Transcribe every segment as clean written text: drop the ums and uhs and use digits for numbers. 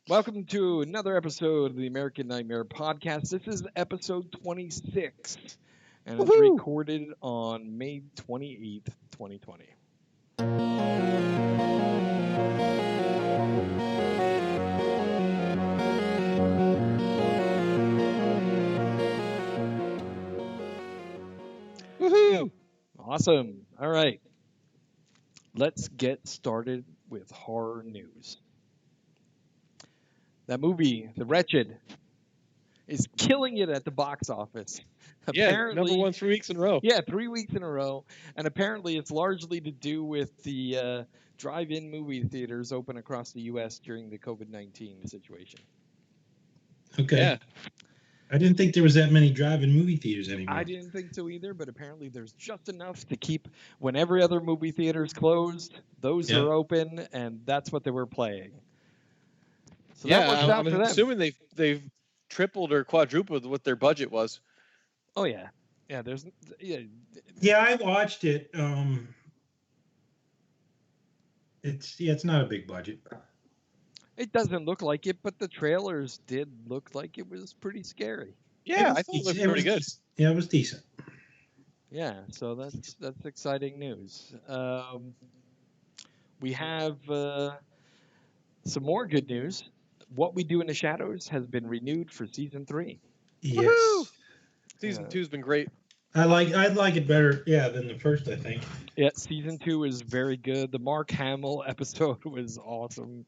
Welcome to another episode of the American Nightmare Podcast. This is episode 26, and it's Woohoo! recorded on May 28th, 2020. Woohoo! Awesome. All right. Let's get started with horror news. That movie, The Wretched, is killing it at the box office. Yeah, Apparently, number 1 3 weeks in a row. Yeah, 3 weeks in a row, and apparently it's largely to do with the drive-in movie theaters open across the U.S. during the COVID-19 situation. Okay. Yeah. I didn't think there was that many drive-in movie theaters anymore. I didn't think so either, but apparently there's just enough to keep when every other movie theater's closed, those Yeah. are open, and that's what they were playing. So yeah, that works out I'm for them. assuming they've tripled or quadrupled what their budget was. Oh yeah, yeah. There's yeah. Yeah, I watched it. It's not a big budget. It doesn't look like it, but the trailers did look like it was pretty scary. Yeah, I thought it looked pretty good. Yeah, it was decent. Yeah, so that's exciting news. We have some more good news. What We Do in the Shadows has been renewed for season 3. Yes. Woohoo! Season 2's been great. I'd like it better, than the first, I think. Yeah, season 2 is very good. The Mark Hamill episode was awesome.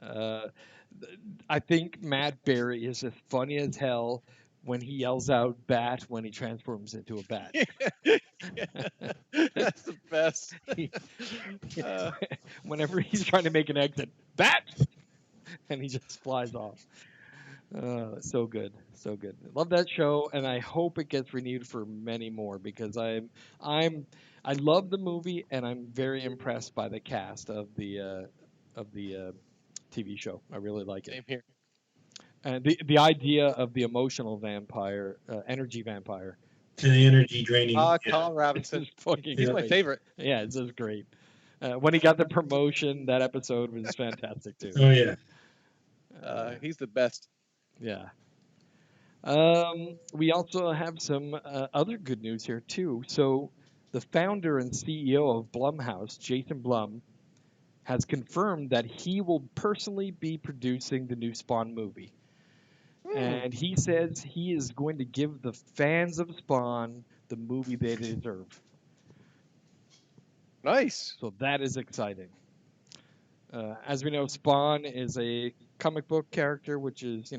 I think Matt Berry is as funny as hell when he yells out "bat" when he transforms into a bat. That's the best. Whenever he's trying to make an exit, "bat," and he just flies off. So good, so good. Love that show, and I hope it gets renewed for many more because I love the movie, and I'm very impressed by the cast of the TV show. I really like it. Same here. And the idea of the emotional vampire, energy vampire, And the energy draining. Carl Robinson. is fucking He's my great. favorite. Yeah, it's just great. When he got the promotion, that episode was fantastic too. Oh yeah. He's the best. Yeah. We also have some other good news here too. So, the founder and CEO of Blumhouse, Jason Blum, has confirmed that he will personally be producing the new Spawn movie. And he says he is going to give the fans of Spawn the movie they deserve. Nice. So that is exciting. As we know, Spawn is a comic book character, which is,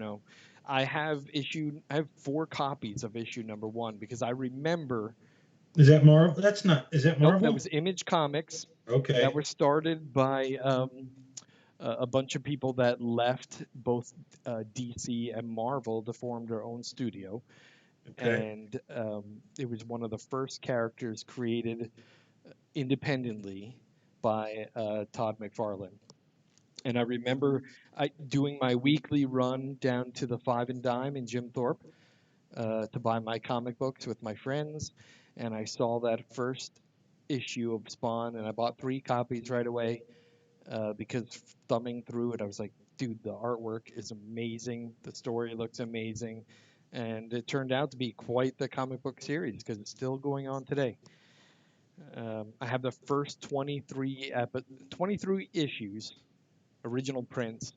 I have 4 copies of issue number 1 because I remember. Is that Marvel? Is that Marvel? Nope, that was Image Comics. Okay. That were started by a bunch of people that left both DC and Marvel to form their own studio. Okay. And it was one of the first characters created independently by Todd McFarlane. And I remember doing my weekly run down to the Five and Dime in Jim Thorpe to buy my comic books with my friends. And I saw that first issue of Spawn, and I bought 3 copies right away because thumbing through it, I was like, dude, the artwork is amazing. The story looks amazing. And it turned out to be quite the comic book series because it's still going on today. I have the first 23 issues, original prints,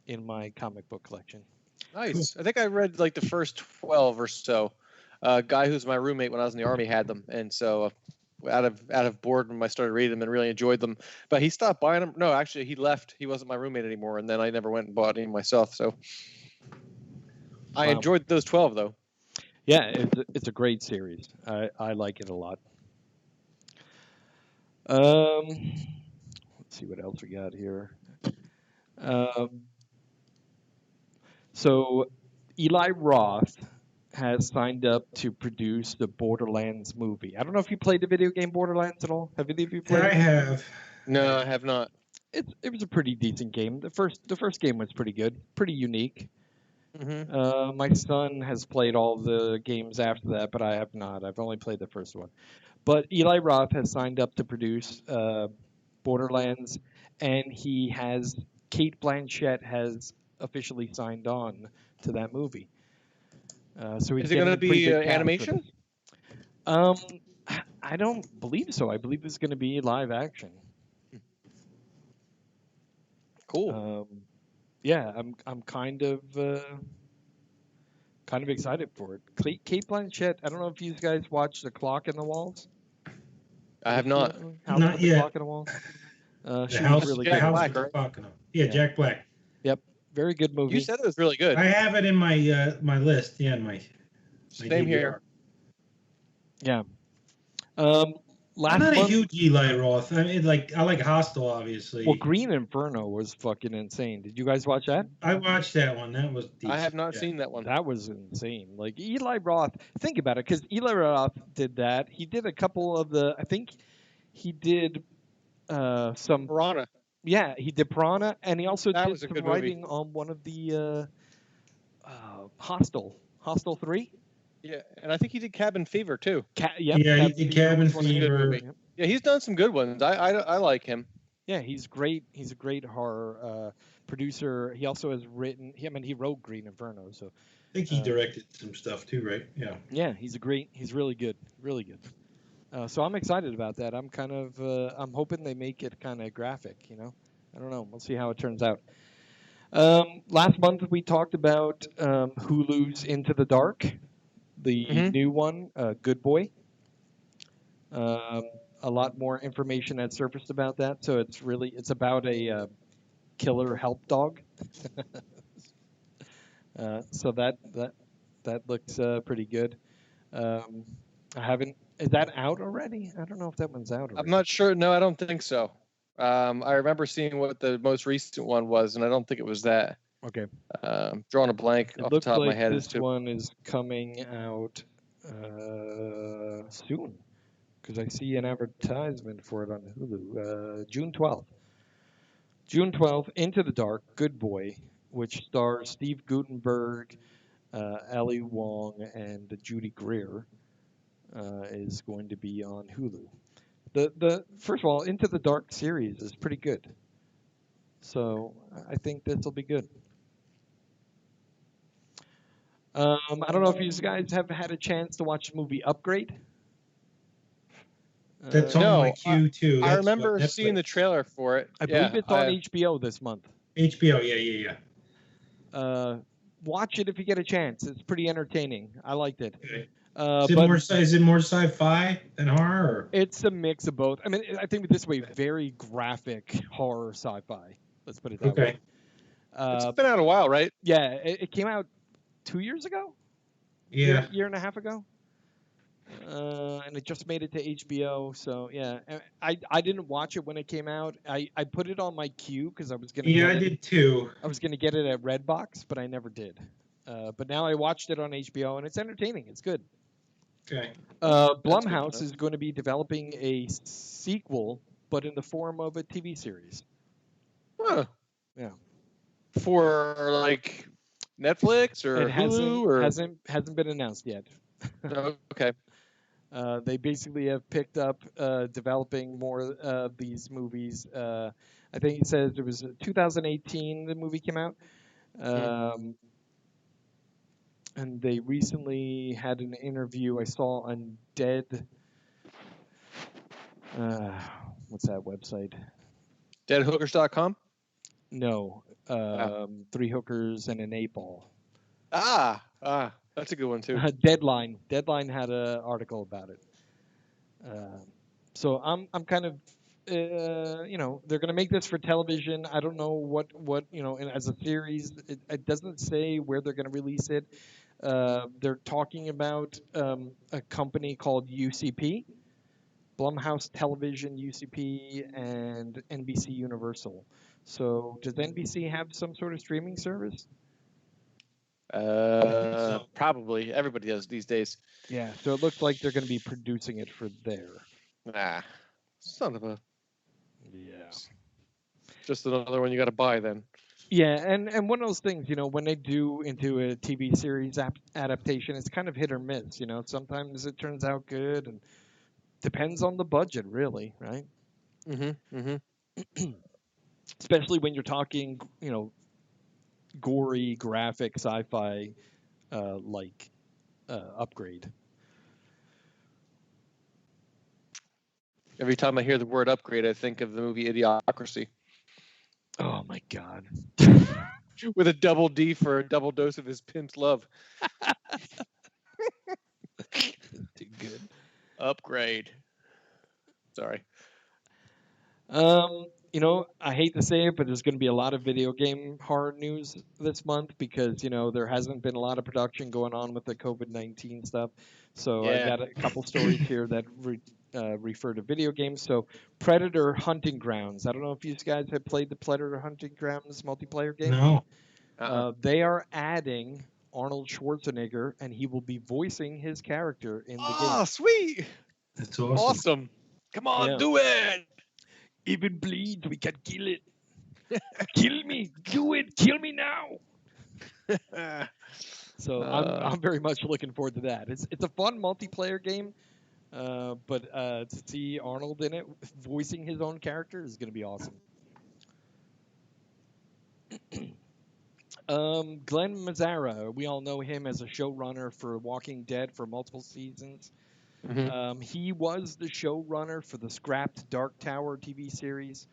in my comic book collection. Nice. I think I read like the first 12 or so. A guy who's my roommate when I was in the Army had them, and so out of boredom I started reading them and really enjoyed them. But he stopped buying them. No, actually, he left. He wasn't my roommate anymore, and then I never went and bought any myself. So I enjoyed those 12 though. Yeah, it's a great series. I like it a lot. Let's see what else we got here. So Eli Roth has signed up to produce the Borderlands movie. I don't know if you played the video game Borderlands at all. Have any of you played I it? have. No, I have not. It was a pretty decent game. The first game was pretty good, pretty unique. Mm-hmm. My son has played all the games after that, but I have not. I've only played the first one. But Eli Roth has signed up to produce Borderlands, and he has Kate Blanchett has officially signed on to that movie. So he's Is it going getting to a pretty be good cast for animation? this. I don't believe so. I believe it's going to be live action. Cool. Yeah, I'm kind of excited for it. Kate Blanchett. I don't know if you guys watched The Clock in the Walls. I have Ever see not. that movie? House Not with the yet. Clock in the Walls. The She was house, That's really the good Jack in house that. Black, with the right? clock on it. Yeah, Yeah. Jack Black. Yep. Very good You movie. said it was really good. I have it in my my list. Yeah, in my Same here. DVR. Yeah. Um, I'm last not a month. huge Eli Roth. I mean, like I like Hostel, obviously. Well, Green Inferno was fucking insane. Did you guys watch that? I watched that one. That was decent. I have not yeah. seen that one. That was insane. Like Eli Roth. Think about it, because Eli Roth did that. He did a couple of the. I think he did some. Piranha. Yeah, he did Piranha, and he also That did was a some good movie. writing on one of the Hostel 3. Yeah, and I think he did Cabin Fever too. Yep. Yeah, he did Cabin was one of his. Fever. Yep. Yeah, he's done some good ones. I like him. Yeah, he's great. He's a great horror producer. He also has written. He wrote Green Inferno. So I think he directed some stuff too, right? Yeah. yeah, he's really good, really good. So I'm excited about that. I'm kind of I'm hoping they make it kind of graphic. I don't know. We'll see how it turns out. Last month we talked about Hulu's Into the Dark, the new one, Good Boy. A lot more information has surfaced about that. So it's about a killer help dog. So that looks pretty good. I haven't. Is that out already? I don't know if that one's out already. I'm not sure. No, I don't think so. I remember seeing what the most recent one was, and I don't think it was that. Okay. Drawing a blank It off the looks top of like my head. this one is coming out soon, because I see an advertisement for it on Hulu. June 12th. June 12th, Into the Dark, Good Boy, which stars Steve Guttenberg, Ali Wong, and Judy Greer, is going to be on Hulu. The first of all, Into the Dark series is pretty good, so I think this will be good. I don't know if you guys have had a chance to watch the movie Upgrade. That's on No, my queue too. I That's remember what seeing the Netflix. trailer for it. I believe it's on HBO this month. HBO. Yeah. Watch it if you get a chance. It's pretty entertaining. I liked it. Okay. But Is it more sci-fi than horror? Or? it's a mix of both. I mean, I think this way, very graphic horror sci-fi. Let's put it that way. It's been out a while, right? Yeah, it came out 2 years ago. Yeah. Year and a half ago. And it just made it to HBO. So yeah, I didn't watch it when it came out. I put it on my queue because I was gonna. Yeah, I did too. I was gonna get it at Redbox, but I never did. But now I watched it on HBO, and it's entertaining. It's good. Okay. Blumhouse is going to be developing a sequel, but in the form of a TV series. Huh. Yeah. For like Netflix or It Hulu or hasn't been announced yet. No, okay. They basically have picked up developing more of these movies. I think it says it was 2018 the movie came out. And they recently had an interview I saw on Dead. What's that website? Deadhookers.com? No. 3 Hookers and an 8 Ball. That's a good one too. Deadline. Deadline had an article about it. So I'm kind of, they're going to make this for television. I don't know what and as a series. It doesn't say where they're going to release it. They're talking about a company called UCP, Blumhouse Television, UCP, and NBC Universal. So does NBC have some sort of streaming service? Probably. Everybody does these days. Yeah, so it looks like they're going to be producing it for there. Son of a. Yeah. Just another one you got to buy then. Yeah, and one of those things, when they do into a TV series adaptation, it's kind of hit or miss. Sometimes it turns out good, and depends on the budget, really, right? especially when you're talking, gory, graphic, sci-fi, like upgrade. Every time I hear the word upgrade, I think of the movie Idiocracy Oh my god. with a double D for a double dose of his pimp's love. Too good. Upgrade. Sorry. I hate to say it, but there's going to be a lot of video game horror news this month because, there hasn't been a lot of production going on with the COVID-19 stuff. So I Yeah. got a couple stories here that refer to video games. So Predator Hunting Grounds. I don't know if you guys have played the Predator Hunting Grounds multiplayer game. No. They are adding Arnold Schwarzenegger, and he will be voicing his character in the Oh, game. sweet. That's awesome. Awesome. Come on, Yeah. do it. If it bleeds, we can kill it. Kill me, do it, kill me now. So I'm very much looking forward to that. It's a fun multiplayer game, but to see Arnold in it voicing his own character is going to be awesome. Glenn Mazzara, we all know him as a showrunner for Walking Dead for multiple seasons. Mhm. He was the showrunner for the scrapped Dark Tower TV series.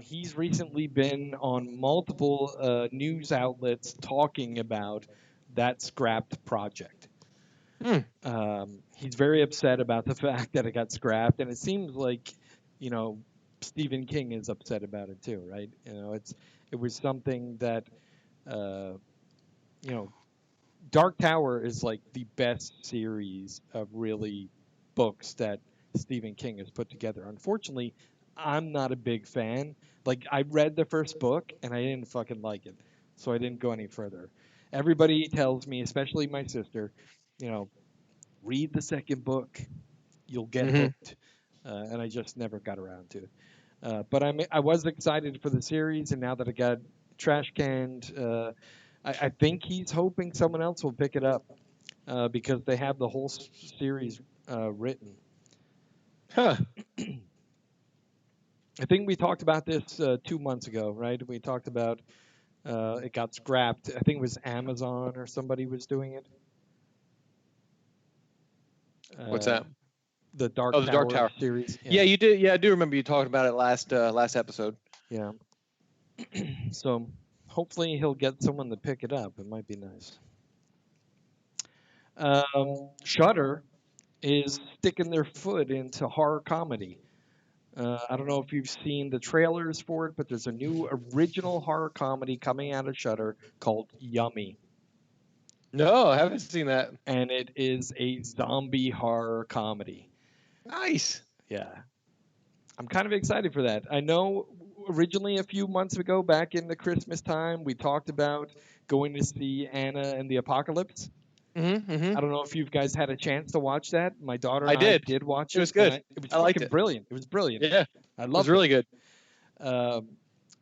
He's recently been on multiple news outlets talking about that scrapped project. He's very upset about the fact that it got scrapped, and it seems like, Stephen King is upset about it too, right? It was something that, uh, you know, Dark Tower is like the best series of really books that Stephen King has put together. Unfortunately, I'm not a big fan. Like, I read the first book and I didn't fucking like it, so I didn't go any further. Everybody tells me, especially my sister, you know, read the second book, you'll get Mhm. hooked. And I just never got around to it. But I was excited for the series, and now that it got trash canned, I think he's hoping someone else will pick it up because they have the whole series written. Huh. I think we talked about this 2 months ago, right? We talked about it got scrapped. I think it was Amazon or somebody was doing it. What's that? The Dark Oh, the Dark Tower Tower. series. Yeah, you did. Yeah, I do remember you talking about it last episode. Yeah. So hopefully he'll get someone to pick it up. It might be nice. Shudder is sticking their foot into horror comedy. I don't know if you've seen the trailers for it, but there's a new original horror comedy coming out of Shudder called Yummy, No, I haven't seen that. and it is a zombie horror comedy. Nice. Yeah. I'm kind of excited for that. I know originally a few months ago, back in the Christmas time, we talked about going to see Anna and the Apocalypse. Mm-hmm. I don't know if you guys had a chance to watch that. My daughter I and I did. did watch It was it. And good. it was I liked fucking it. brilliant. It was brilliant. Yeah, I it was loved really good.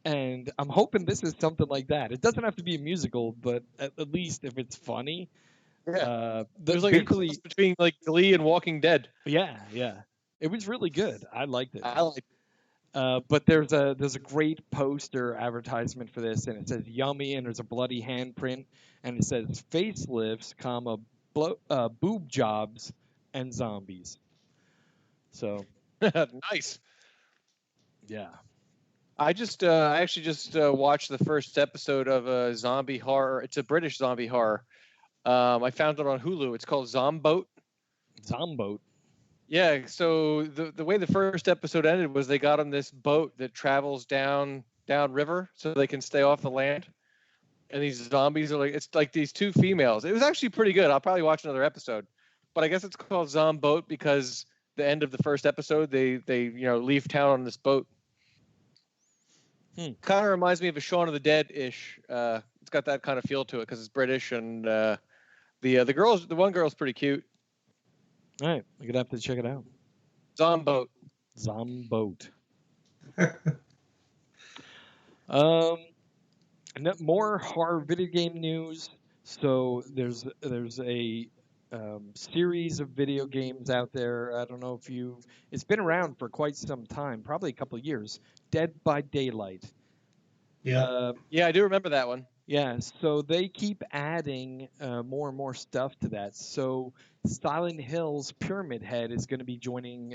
And I'm hoping this is something like that. It doesn't have to be a musical, but at least if it's funny. Yeah, it was like a Basically, cross between like Glee and Walking Dead. yeah. It was really good. I liked it. I like. But there's a great poster advertisement for this, and it says "Yummy," and there's a bloody handprint, and it says "Facelifts, comma, boob jobs, and zombies." So Nice. yeah, I actually just watched the first episode of a zombie horror. It's a British zombie horror. I found it on Hulu. It's called Zomboat. Zomboat. Yeah. So the way the first episode ended was they got on this boat that travels down river so they can stay off the land. And these zombies are like it's like these two females. It was actually pretty good. I'll probably watch another episode. But I guess it's called Zomboat because the end of the first episode they leave town on this boat. Kind of reminds me of a Shaun of the Dead ish. It's got that kind of feel to it because it's British and the one girl's pretty cute. All right, we're gonna have to check it out. Zomboat. Zomboat. More horror video game news. So there's a series of video games out there. I don't know if you've. It's been around for quite some time, probably a couple of years. Dead by Daylight. Yeah. Yeah, I do remember that one. Yeah, so they keep adding more and more stuff to that. So Silent Hill's Pyramid Head is going to be joining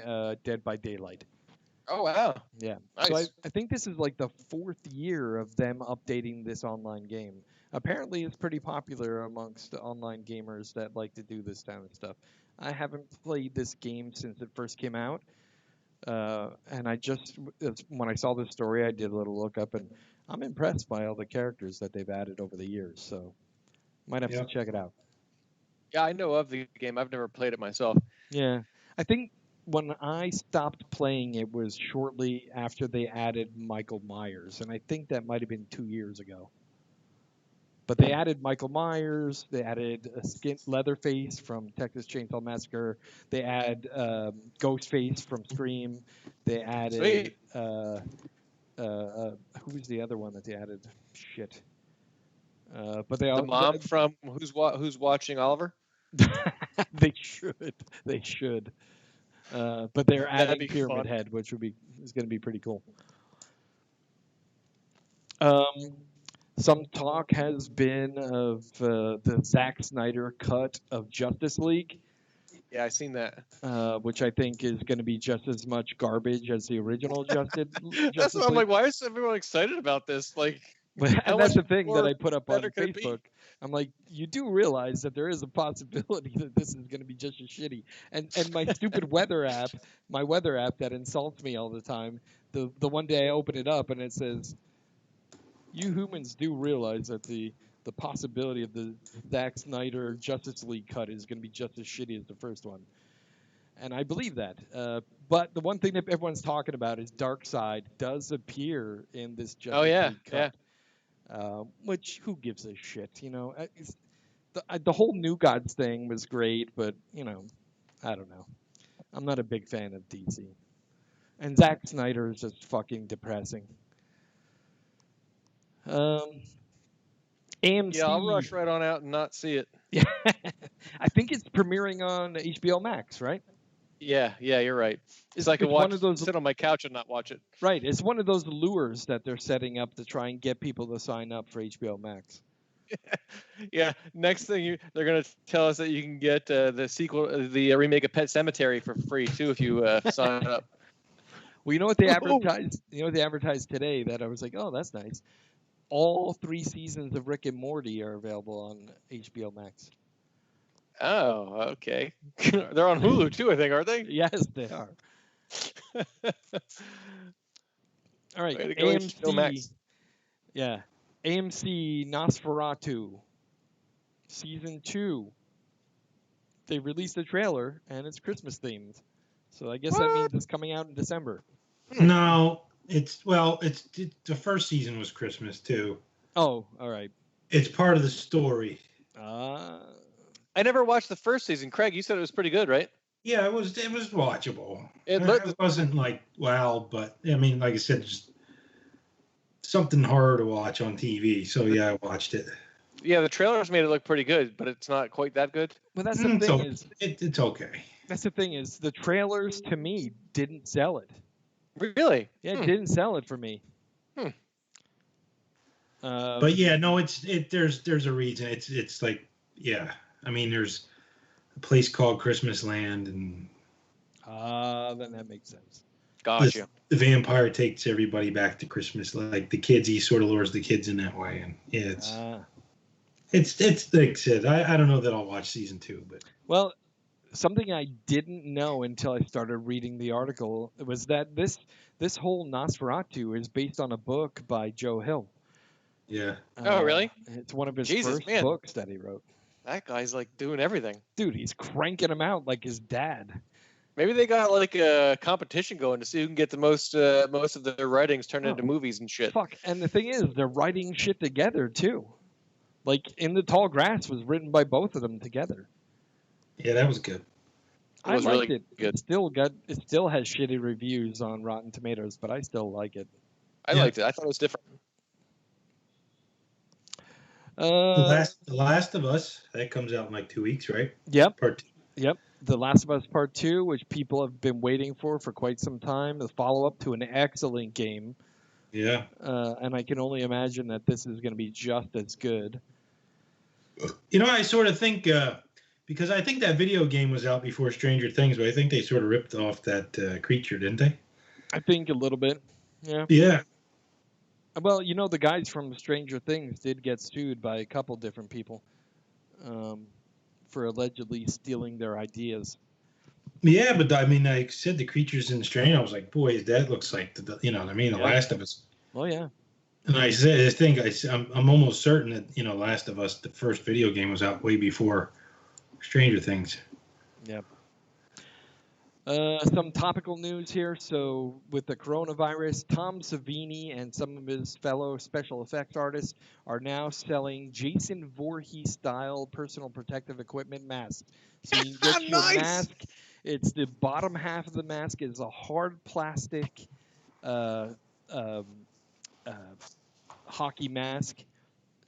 Dead by Daylight. Oh wow. Yeah. Nice. So I think this is like the 4th year of them updating this online game. Apparently, it's pretty popular amongst online gamers that like to do this kind of stuff. I haven't played this game since it first came out. And when I saw this story, I did a little look up, and I'm impressed by all the characters that they've added over the years. So, might have to Yep. check it out. Yeah, I know of the game. I've never played it myself. Yeah, I think when I stopped playing, it was shortly after they added Michael Myers, and I think that might have been 2 years ago. But they added Michael Myers. They added Leatherface from Texas Chainsaw Massacre. They add Ghostface from Scream. They added who was the other one that they added? Shit. But they The mom from Who's Watching Oliver? they should. They should. But they're That'd adding be Pyramid fun. Head, which is going to be pretty cool. Some talk has been of the Zack Snyder cut of Justice League, Yeah, I seen that. which I think is going to be just as much garbage as the original Justice That's what I'm League. like. Why is everyone excited about this? Like, And that's the thing that more I put up on better could it be? Facebook. I'm like, you do realize that there is a possibility that this is going to be just as shitty. And my stupid weather app, my weather app that insults me all the time, the one day I open it up and it says, you humans do realize that the possibility of the Zack Snyder Justice League cut is going to be just as shitty as the first one. And I believe that. But the one thing that everyone's talking about is Darkseid does appear in this Justice League cut. Which, who gives a shit? You know, the whole New Gods thing was great, but, you know, I don't know. I'm not a big fan of DC. And Zack Snyder is just fucking depressing. AMC. Yeah, I'll rush right on out and not see it. Yeah, I think it's premiering on HBO Max, right? Yeah, you're right. It's like I one of those, sit on my couch and not watch it. Right, it's one of those lures that they're setting up to try and get people to sign up for HBO Max. Yeah, next thing they're gonna tell us that you can get the sequel, the remake of Pet Sematary for free too if you sign up. Well, you know what they advertised? You know what they advertised today that I was like, oh, that's nice. All 3 seasons of Rick and Morty are available on HBO Max. Oh, okay. They're on Hulu too, I think, aren't they? Yes, they are. All right, Way to go, HBO Max. Yeah, AMC Nosferatu Season 2. They released a trailer and it's Christmas themed, so I guess that means it's coming out in December. No, the first season was Christmas too. Oh, all right. It's part of the story. I never watched the first season. Craig, you said it was pretty good, right? Yeah, it was watchable. It wasn't like wow, but I mean, like I said, just something horror to watch on TV. So yeah, I watched it. Yeah, the trailers made it look pretty good, but it's not quite that good. Well, that's the thing it's okay. That's the thing is the trailers to me didn't sell it. Really? Yeah, it didn't sell it for me. But yeah, no, there's a reason. It's like, yeah, I mean, there's a place called Christmas Land, and then that makes sense. Gotcha. The vampire takes everybody back to Christmas, like the kids. He sort of lures the kids in that way, and yeah, it's like I said. I don't know that I'll watch season 2, but well, something I didn't know until I started reading the article was that this whole Nosferatu is based on a book by Joe Hill. Yeah. Oh, really? It's one of his first books that he wrote. That guy's like doing everything. Dude, he's cranking them out like his dad. Maybe they got like a competition going to see who can get the most of their writings turned into movies and shit. Fuck, and the thing is, they're writing shit together too. Like In the Tall Grass was written by both of them together. Yeah, that was good. I liked really it. good. It still has shitty reviews on Rotten Tomatoes, but I still like it. I liked it. I thought it was different. The Last of Us, that comes out in like 2 weeks, right? Yep. Part 2. Yep. The Last of Us Part 2, which people have been waiting for quite some time, the follow-up to an excellent game. Yeah. And I can only imagine that this is going to be just as good. I sort of think, because I think that video game was out before Stranger Things, but I think they sort of ripped off that creature, didn't they? I think a little bit. Yeah. Yeah. Well, the guys from Stranger Things did get sued by a couple different people for allegedly stealing their ideas. Yeah, but I mean, I said the creatures in Stranger. I was like, boy, that looks like the Last of Us. Oh yeah. And I think I'm almost certain that Last of Us, the first video game, was out way before Stranger Things. Yep. Some topical news here. So, with the coronavirus, Tom Savini and some of his fellow special effects artists are now selling Jason Voorhees-style personal protective equipment masks. So you can get your mask. It's the bottom half of the mask is a hard plastic hockey mask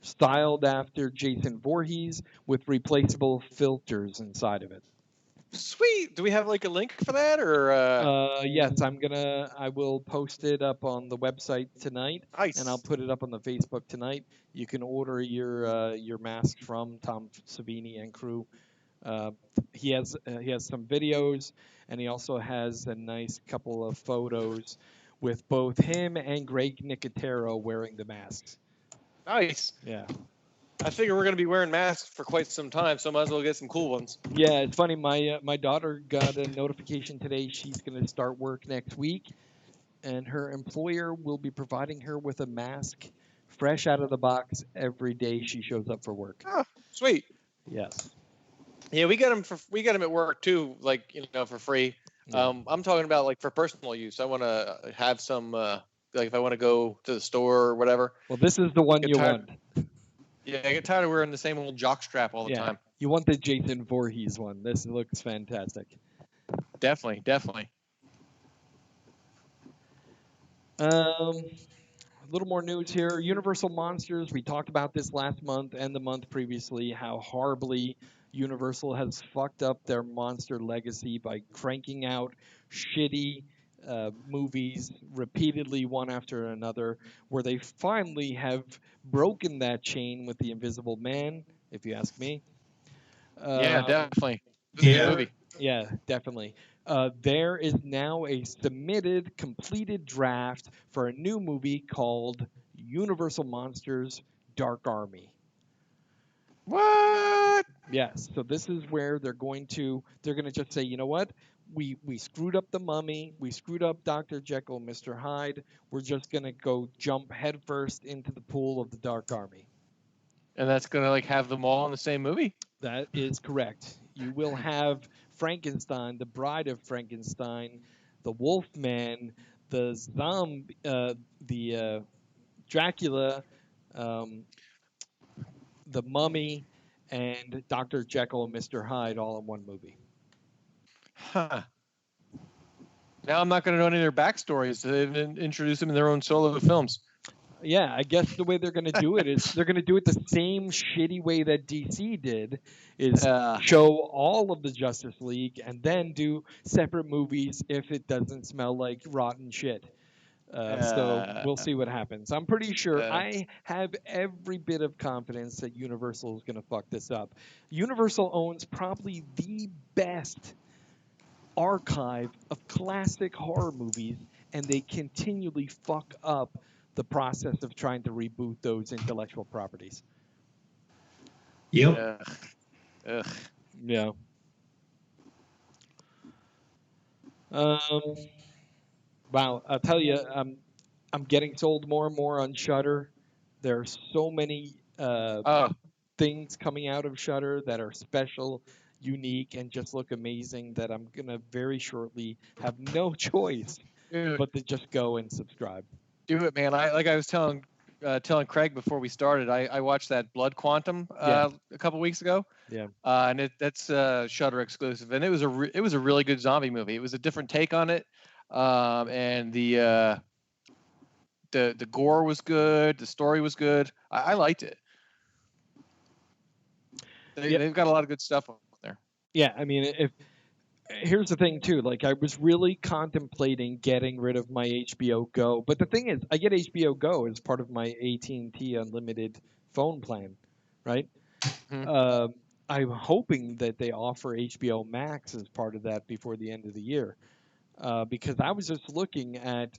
styled after Jason Voorhees with replaceable filters inside of it. Sweet. Do we have like a link for that, or? Yes, I will post it up on the website tonight, Nice. and I'll put it up on the Facebook tonight. You can order your mask from Tom Savini and crew. He has some videos, and he also has a nice couple of photos with both him and Greg Nicotero wearing the masks. Nice. Yeah. I figure we're going to be wearing masks for quite some time, so might as well get some cool ones. Yeah, it's funny. My daughter got a notification today. She's going to start work next week, and her employer will be providing her with a mask fresh out of the box every day she shows up for work. Oh, sweet. Yes. Yeah, we get them at work too, like for free. Yeah. I'm talking about like for personal use. I want to have some like if I want to go to the store or whatever. Well, this is the one you want. Yeah, I get tired of wearing the same old jock strap all the time. You want the Jason Voorhees one. This looks fantastic. Definitely. A little more news here. Universal Monsters. We talked about this last month and the month previously, how horribly Universal has fucked up their monster legacy by cranking out shitty movies repeatedly, one after another, where they finally have broken that chain with The Invisible Man, if you ask me. Yeah, definitely. This is a good movie. Yeah, definitely. There is now a completed draft for a new movie called Universal Monsters Dark Army. What? Yes. So this is where they're going to just say, you know what? We screwed up the Mummy. We screwed up Dr. Jekyll, Mr. Hyde. We're just going to go jump headfirst into the pool of the Dark Army. And that's going to like have them all in the same movie? That is correct. You will have Frankenstein, the Bride of Frankenstein, the Wolfman, the zombie, the Dracula, the Mummy, and Dr. Jekyll and Mr. Hyde all in one movie. Huh. Now I'm not going to know any of their backstories. They've introduced them in their own solo films. Yeah, I guess the way they're going to do it is they're going to do it the same shitty way that DC did, is show all of the Justice League and then do separate movies if it doesn't smell like rotten shit. So we'll see what happens. I'm pretty sure I have every bit of confidence that Universal is going to fuck this up. Universal owns probably the best archive of classic horror movies, and they continually fuck up the process of trying to reboot those intellectual properties. Yep. Yeah. Wow, I'll tell you, I'm getting sold more and more on Shudder. There are so many things coming out of Shudder that are special, unique, and just look amazing that I'm gonna very shortly have no choice but to just go and subscribe. Do it, man. I was telling Craig before we started. I watched that Blood Quantum a couple weeks ago. Yeah. And that's Shudder exclusive, and it was a really good zombie movie. It was a different take on it, and the gore was good. The story was good. I liked it. They've got a lot of good stuff up there. Yeah, I mean, here's the thing too. Like I was really contemplating getting rid of my HBO Go, but the thing is, I get HBO Go as part of my AT&T unlimited phone plan, right? Hmm. Uh, I'm hoping that they offer HBO Max as part of that before the end of the year. Because I was just looking at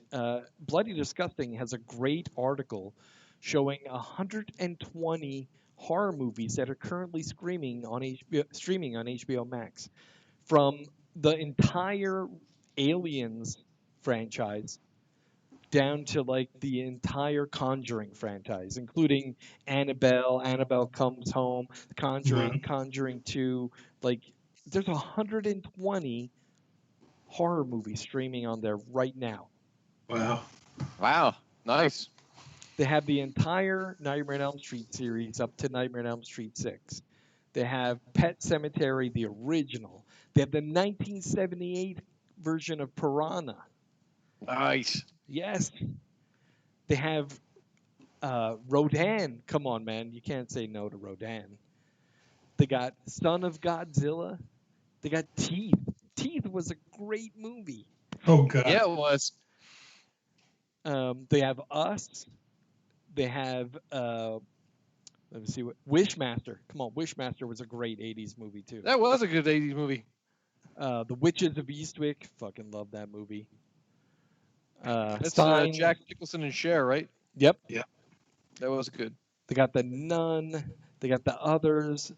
Bloody Disgusting has a great article showing 120 horror movies that are currently streaming on HBO Max, from the entire Aliens franchise down to like the entire Conjuring franchise, including Annabelle, Annabelle Comes Home, Conjuring, Mhm. Conjuring 2. Like, there's 120 horror movies streaming on there right now. Wow. Wow, nice. They have the entire Nightmare on Elm Street series up to Nightmare on Elm Street 6. They have Pet Cemetery, the original. They have the 1978 version of Piranha. Nice. Yes. They have Rodan. Come on, man. You can't say no to Rodan. They got Son of Godzilla. They got Teeth. Teeth was a great movie. Oh God. Yeah, it was. They have Us. They have let me see what Wishmaster. Come on, Wishmaster was a great '80s movie too. That was a good 80s movie. The Witches of Eastwick. Fucking love that movie. That's Stein. Jack Nicholson and Cher, right? Yep. That was good. They got The Nun. They got The Others.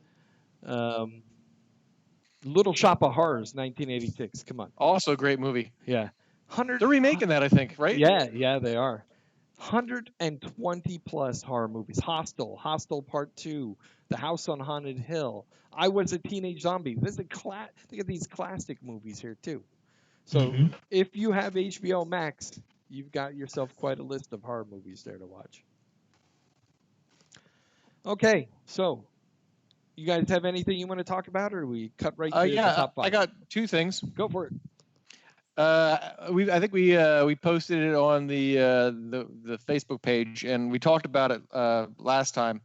Little Shop of Horrors, 1986. Come on. Also a great movie. Yeah. 100. They're remaking that, I think, right? Yeah, they are. 120 plus horror movies. Hostel Part 2, The House on Haunted Hill, I Was a Teenage Zombie. This is they got these classic movies here too. So Mhm. if you have HBO Max, you've got yourself quite a list of horror movies there to watch. Okay, so you guys have anything you want to talk about, or we cut right to the top five? I got two things. Go for it. I think we posted it on the Facebook page, and we talked about it last time.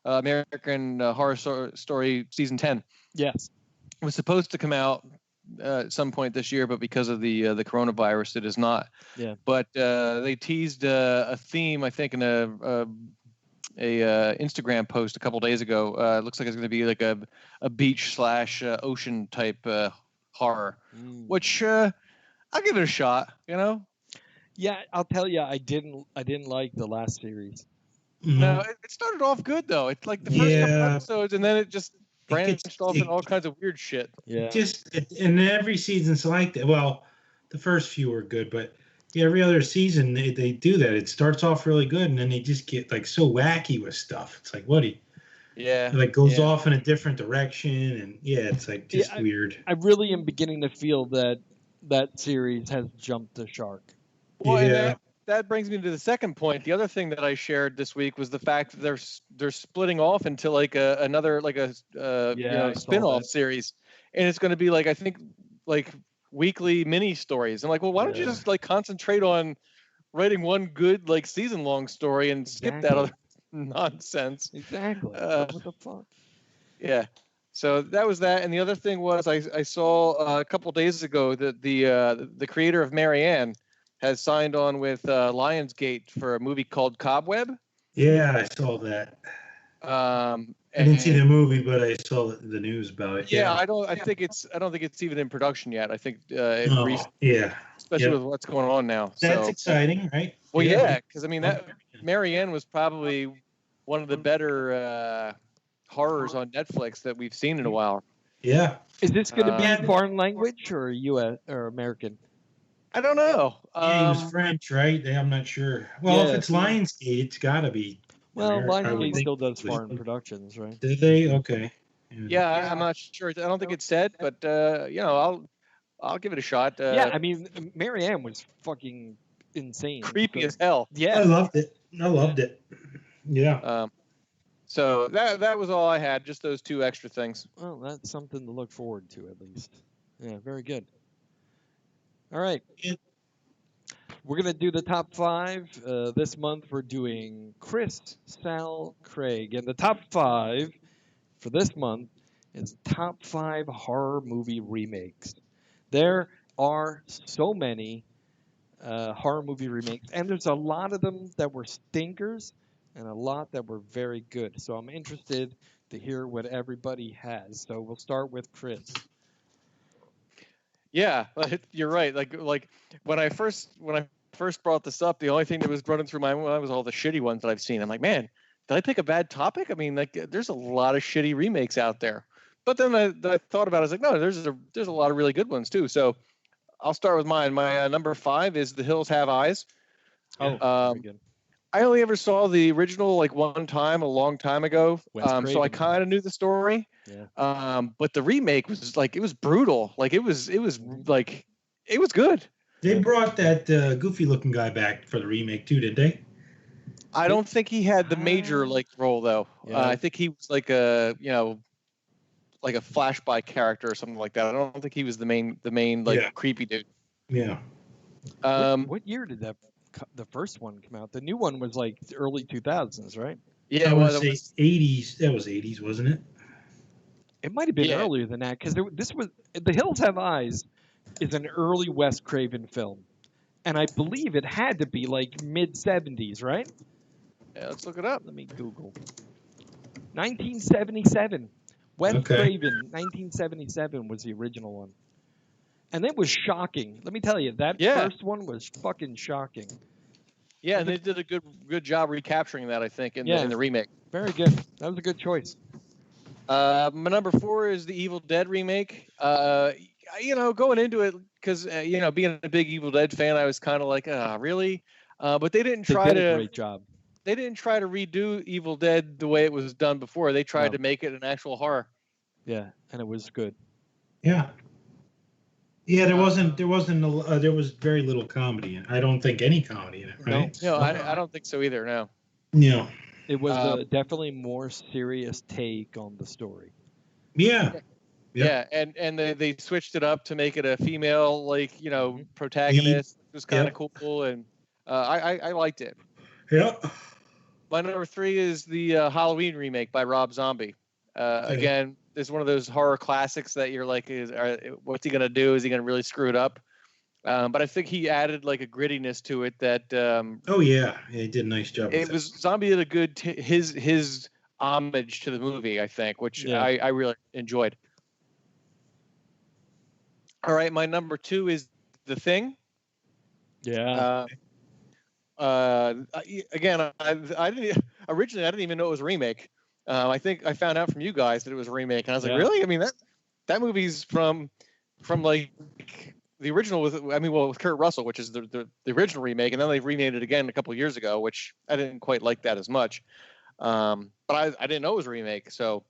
American Horror Story season 10. Yes. It was supposed to come out at some point this year, but because of the coronavirus, it is not. Yeah. But they teased a theme, I think, in a Instagram post a couple days ago. It looks like it's going to be like a beach / ocean type horror, which I'll give it a shot. You know. Yeah, I'll tell you, I didn't like the last series. No, it started off good though. It's like the first couple episodes, and then it just branched off in all kinds of weird shit. Yeah. And every season's like that. Well, the first few were good, but every other season they do that. It starts off really good, and then they just get like so wacky with stuff. It's like, what? Yeah. It like goes off in a different direction, and it's like just weird. I really am beginning to feel that series has jumped the shark. Well, and that brings me to the second point. The other thing that I shared this week was the fact that they're splitting off into like another spin-off series, and it's going to be like, I think, like weekly mini stories. I'm like, well, why don't you just like concentrate on writing one good like season-long story and skip that other nonsense? Exactly. What the fuck? Yeah. So that was that, and the other thing was I saw a couple days ago that the creator of Marianne has signed on with Lionsgate for a movie called Cobweb. Yeah, I saw that. I didn't see the movie, but I saw the news about it. Yeah, I don't think it's even in production yet. I think especially with what's going on now. That's exciting, right? Well, yeah, because I mean that Marianne was probably one of the better horrors on Netflix that we've seen in a while. Yeah. Is this going to be foreign language or U.S. or American? I don't know. He was French, right? I'm not sure. Well, if it's Lionsgate, it's got to be. Well, Lionsgate still does foreign productions, right? Did they? Okay. Yeah, I'm not sure. I don't think it's said, but I'll give it a shot. I mean, Marianne was fucking insane. Creepy as hell. Yeah. I loved it. Yeah. So that was all I had. Just those two extra things. Well, that's something to look forward to at least. Yeah, very good. All right. We're going to do the top 5. This month we're doing Chris, Sal, Craig. And the top 5 for this month is top 5 horror movie remakes. There are so many horror movie remakes, and there's a lot of them that were stinkers and a lot that were very good. So I'm interested to hear what everybody has. So we'll start with Chris. Yeah, you're right. Like when I first brought this up, the only thing that was running through my mind was all the shitty ones that I've seen. I'm like, man, did I pick a bad topic? I mean, like, there's a lot of shitty remakes out there. But then I thought about it. I was like, no, there's a lot of really good ones too. So I'll start with mine. My number 5 is The Hills Have Eyes. Oh, very good. I only ever saw the original like one time a long time ago, so I kind of knew the story. Yeah. But the remake was like, it was brutal. Like it was like, it was good. They brought that goofy looking guy back for the remake too, did they? I don't think he had the major like role though. Yeah. I think he was like a like a flashback character or something like that. I don't think he was the main like creepy dude. Yeah. What year did the first one come out? The new one was like the early 2000s, right? Yeah, I want to say 80s. That was 80s, wasn't it? It might have been earlier than that, because this was The Hills Have Eyes is an early Wes Craven film, and I believe it had to be like mid 70s, right? Yeah, let's look it up. Let me Google. 1977. Wes Craven, 1977 was the original one. And it was shocking. Let me tell you, that first one was fucking shocking. Yeah, and they did a good job recapturing that, I think, in the remake. Very good. That was a good choice. My number 4 is the Evil Dead remake. Going into it, because being a big Evil Dead fan, I was kind of like, really? But they didn't try a great job. They didn't try to redo Evil Dead the way it was done before. They tried to make it an actual horror. Yeah, and it was good. Yeah. Yeah, there was very little comedy in it. I don't think any comedy in it, right? No, I don't think so either, no. No. It was definitely more serious take on the story. Yeah. Yeah, and they switched it up to make it a female, like, protagonist. It was kind of cool, and I liked it. Yeah. My number 3 is the Halloween remake by Rob Zombie. Again, it's one of those horror classics that you're like, what's he going to do? Is he going to really screw it up? But I think he added like a grittiness to it that. He did a nice job. Zombie did a good his homage to the movie, I think, which I really enjoyed. All right, my number 2 is The Thing. Yeah. Again, I didn't even know it was a remake. I think I found out from you guys that it was a remake, and I was like, really? I mean, that movie's from like the original with Kurt Russell, which is the original remake, and then they remade it again a couple of years ago, which I didn't quite like that as much. But I didn't know it was a remake, so.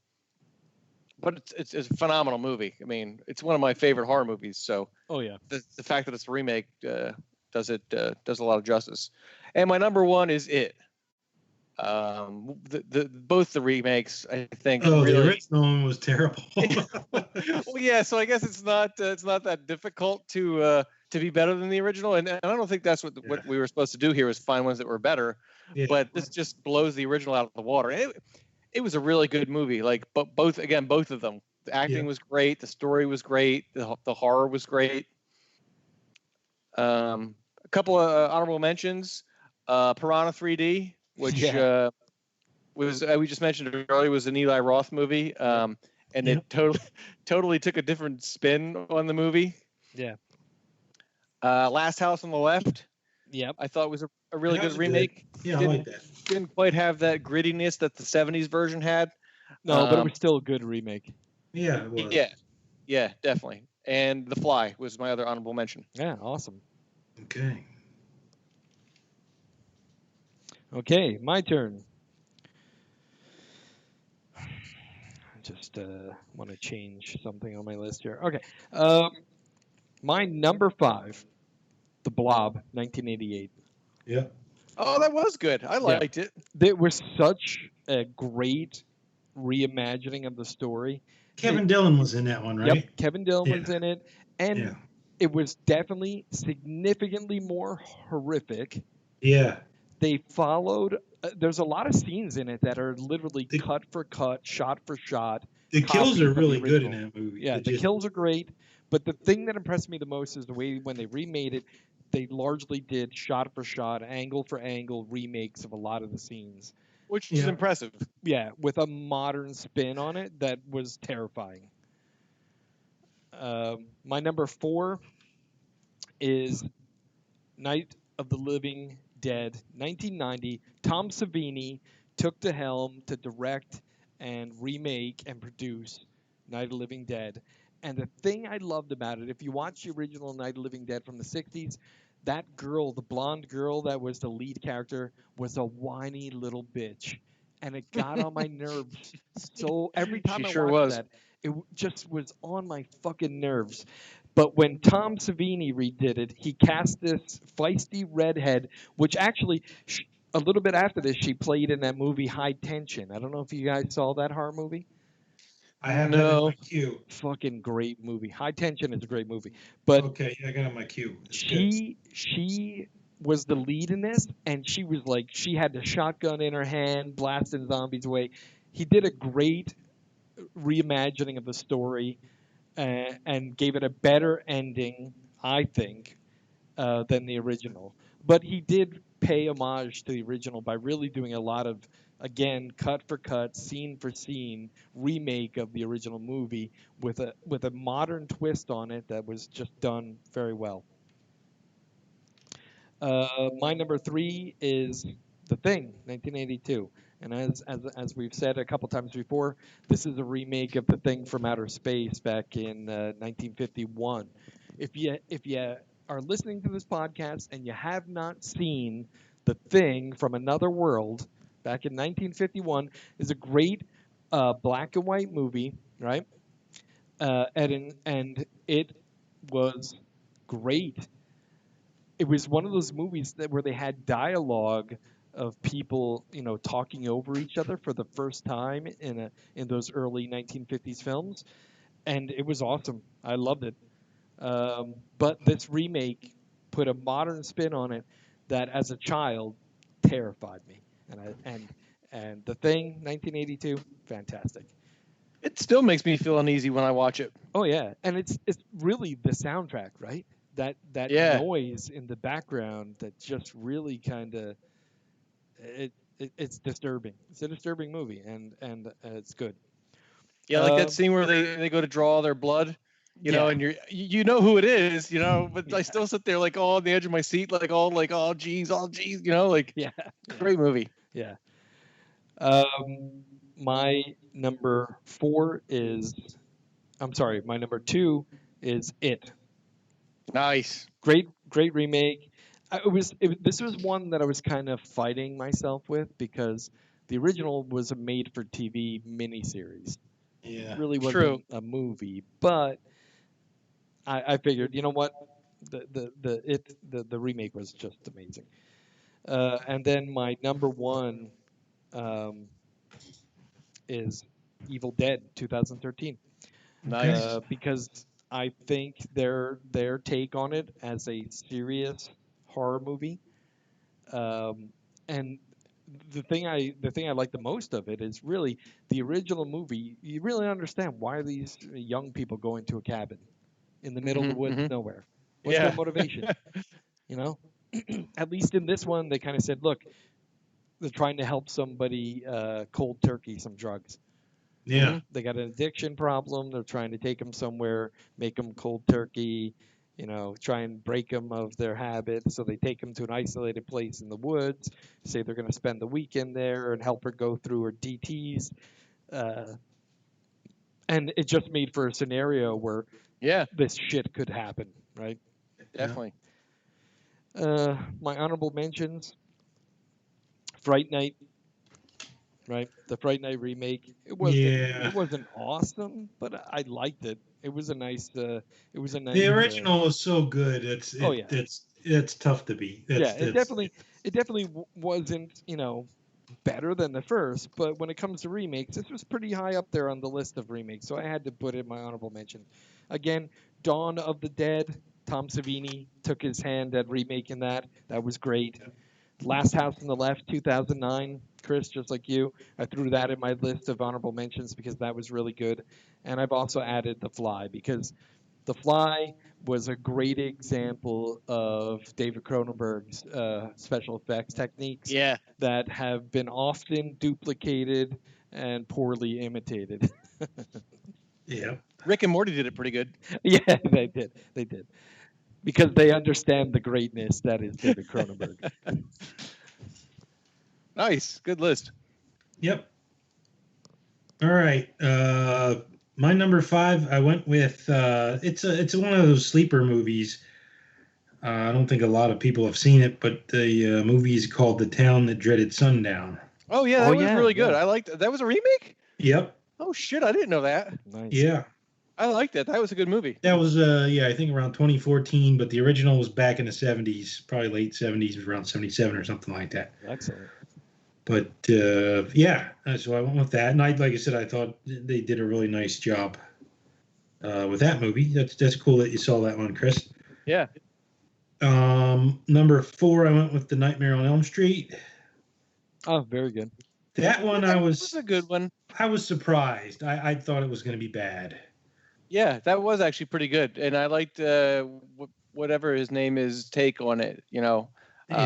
But it's a phenomenal movie. I mean, it's one of my favorite horror movies. So. Oh yeah. The fact that it's a remake does a lot of justice. And my number 1 is It. Both the remakes, I think. Oh, really, the original one was terrible. Well, yeah. So I guess it's not that difficult to be better than the original, and I don't think that's what we were supposed to do here, was find ones that were better. Yeah. But this just blows the original out of the water. It was a really good movie. Like, both of them. The acting was great. The story was great. The horror was great. A couple of honorable mentions. Piranha 3D, which was we just mentioned it earlier, was an Eli Roth movie, and it totally took a different spin on the movie. Yeah. Last House on the Left. Yep. I thought was a really good remake. Good. Yeah, I like that. Didn't quite have that grittiness that the 70s version had. No, but it was still a good remake. Yeah, it was. Yeah, definitely. And The Fly was my other honorable mention. Yeah, awesome. Okay, my turn. I just want to change something on my list here. Okay. My number 5, The Blob, 1988. Yeah. Oh, that was good. I liked it. There was such a great reimagining of the story. Kevin Dillon was in that one, right? Yep, Kevin Dillon was in it. And it was definitely significantly more horrific. Yeah. They followed, there's a lot of scenes in it that are literally cut for cut, shot for shot. The kills are really good in that movie. Yeah, the kills are great, But the thing that impressed me the most is the way when they remade it, they largely did shot for shot, angle for angle remakes of a lot of the scenes. which is Yeah. impressive. Yeah, with a modern spin on it that was terrifying. My number 4 is Night of the Living Dead, 1990. Tom Savini took the helm to direct and remake and produce Night of the Living Dead. And the thing I loved about it, if you watch the original Night of the Living Dead from the 60s, that girl, the blonde girl that was the lead character, was a whiny little bitch. And it got on my nerves. So every She time I sure watched was. that, just was on my fucking nerves. But when Tom Savini redid it, he cast this feisty redhead, which actually, a little bit after this, she played in that movie High Tension. I don't know if you guys saw that horror movie. I have that in my No. queue. Fucking great movie. High Tension is a great movie. But Okay, yeah, I got it in my queue. It's good. she was the lead in this, and she was like, she had the shotgun in her hand, blasting zombies away. He did a great reimagining of the story, and gave it a better ending, I think, than the original. But he did pay homage to the original by really doing a lot of, again, cut for cut, scene for scene remake of the original movie with a modern twist on it that was just done very well. My number 3 is The Thing, 1982. And as we've said a couple times before, this is a remake of The Thing from Outer Space back in 1951. If you are listening to this podcast and you have not seen The Thing from Another World back in 1951, is a great black and white movie, right? And it was great. It was one of those movies that where they had dialogue of people, talking over each other for the first time in those early 1950s films, and it was awesome. I loved it. But this remake put a modern spin on it that, as a child, terrified me. And The Thing, 1982, fantastic. It still makes me feel uneasy when I watch it. Oh yeah, and it's really the soundtrack, right? That Yeah. noise in the background that just really kind of it's disturbing. It's a disturbing movie, and it's good. Yeah, like that scene where they go to draw their blood, Yeah. and you know who it is, but I Yeah. still sit there like all on the edge of my seat, like oh geez, like Yeah, great movie. yeah. My number 4 is, I'm sorry, my number 2 is It. Nice. Great remake. This was one that I was kind of fighting myself with because the original was a made-for-TV miniseries. Yeah. Really True. wasn't a movie, but I figured, you know what, the remake was just amazing. And then my number 1 um, is Evil Dead 2013, Okay. Nice. because I think their take on it as a serious horror movie, um, and the thing I like the most of it is really the original movie. You really understand why are these young people going to a cabin in the middle of the woods, Hmm. nowhere. What's their Yeah. motivation? You know, at least in this one, they kind of said, look, they're trying to help somebody cold turkey some drugs. Yeah. They got an addiction problem. They're trying to take them somewhere, make them cold turkey, try and break them of their habits. So they take them to an isolated place in the woods, say they're going to spend the weekend there and help her go through her DTs. Uh, and it just made for a scenario where Yeah. this shit could happen, right? Yeah. Definitely. My honorable mentions: Fright Night, right? The Fright Night remake. It Yeah. wasn't awesome, but I liked it. It was a nice. It was a The nice. original is so good. Oh yeah, It's tough to beat. yeah. That's that's It definitely wasn't better than the first, but when it comes to remakes, this was pretty high up there on the list of remakes, so I had to put it in my honorable mention. Again, Dawn of the Dead. Tom Savini took his hand at remaking that. That was great. Last House on the Left, 2009. Chris, just like you, I threw that in my list of honorable mentions because that was really good. And I've also added The Fly because The The Fly was a great example of David Cronenberg's special effects techniques Yeah. that have been often duplicated and poorly imitated. Yeah. Rick and Morty did it pretty good. Yeah, they did. They did. Because they understand the greatness that is David Cronenberg. Nice. Good list. Yep. All right. My number 5, I went with it's one of those sleeper movies. I don't think a lot of people have seen it, but the movie is called The Town That Dreaded Sundown. Oh yeah, Oh, that was yeah, really good. yeah. I liked that. Was a remake? Yep. Oh shit, I didn't know that. Nice. Yeah. I liked that. That was a good movie. That was yeah, I think around 2014, but the original was back in the 70s, probably late 70s, around 77 or something like that. Excellent. But yeah, so I went with that, and like I said, I thought they did a really nice job with that movie. That's cool that you saw that one, Chris. Yeah. Number 4, I went with The Nightmare on Elm Street. Oh, very good. That one That was a good one. I was surprised. I thought it was going to be bad. Yeah, that was actually pretty good, and I liked whatever his name is take on it. Yeah.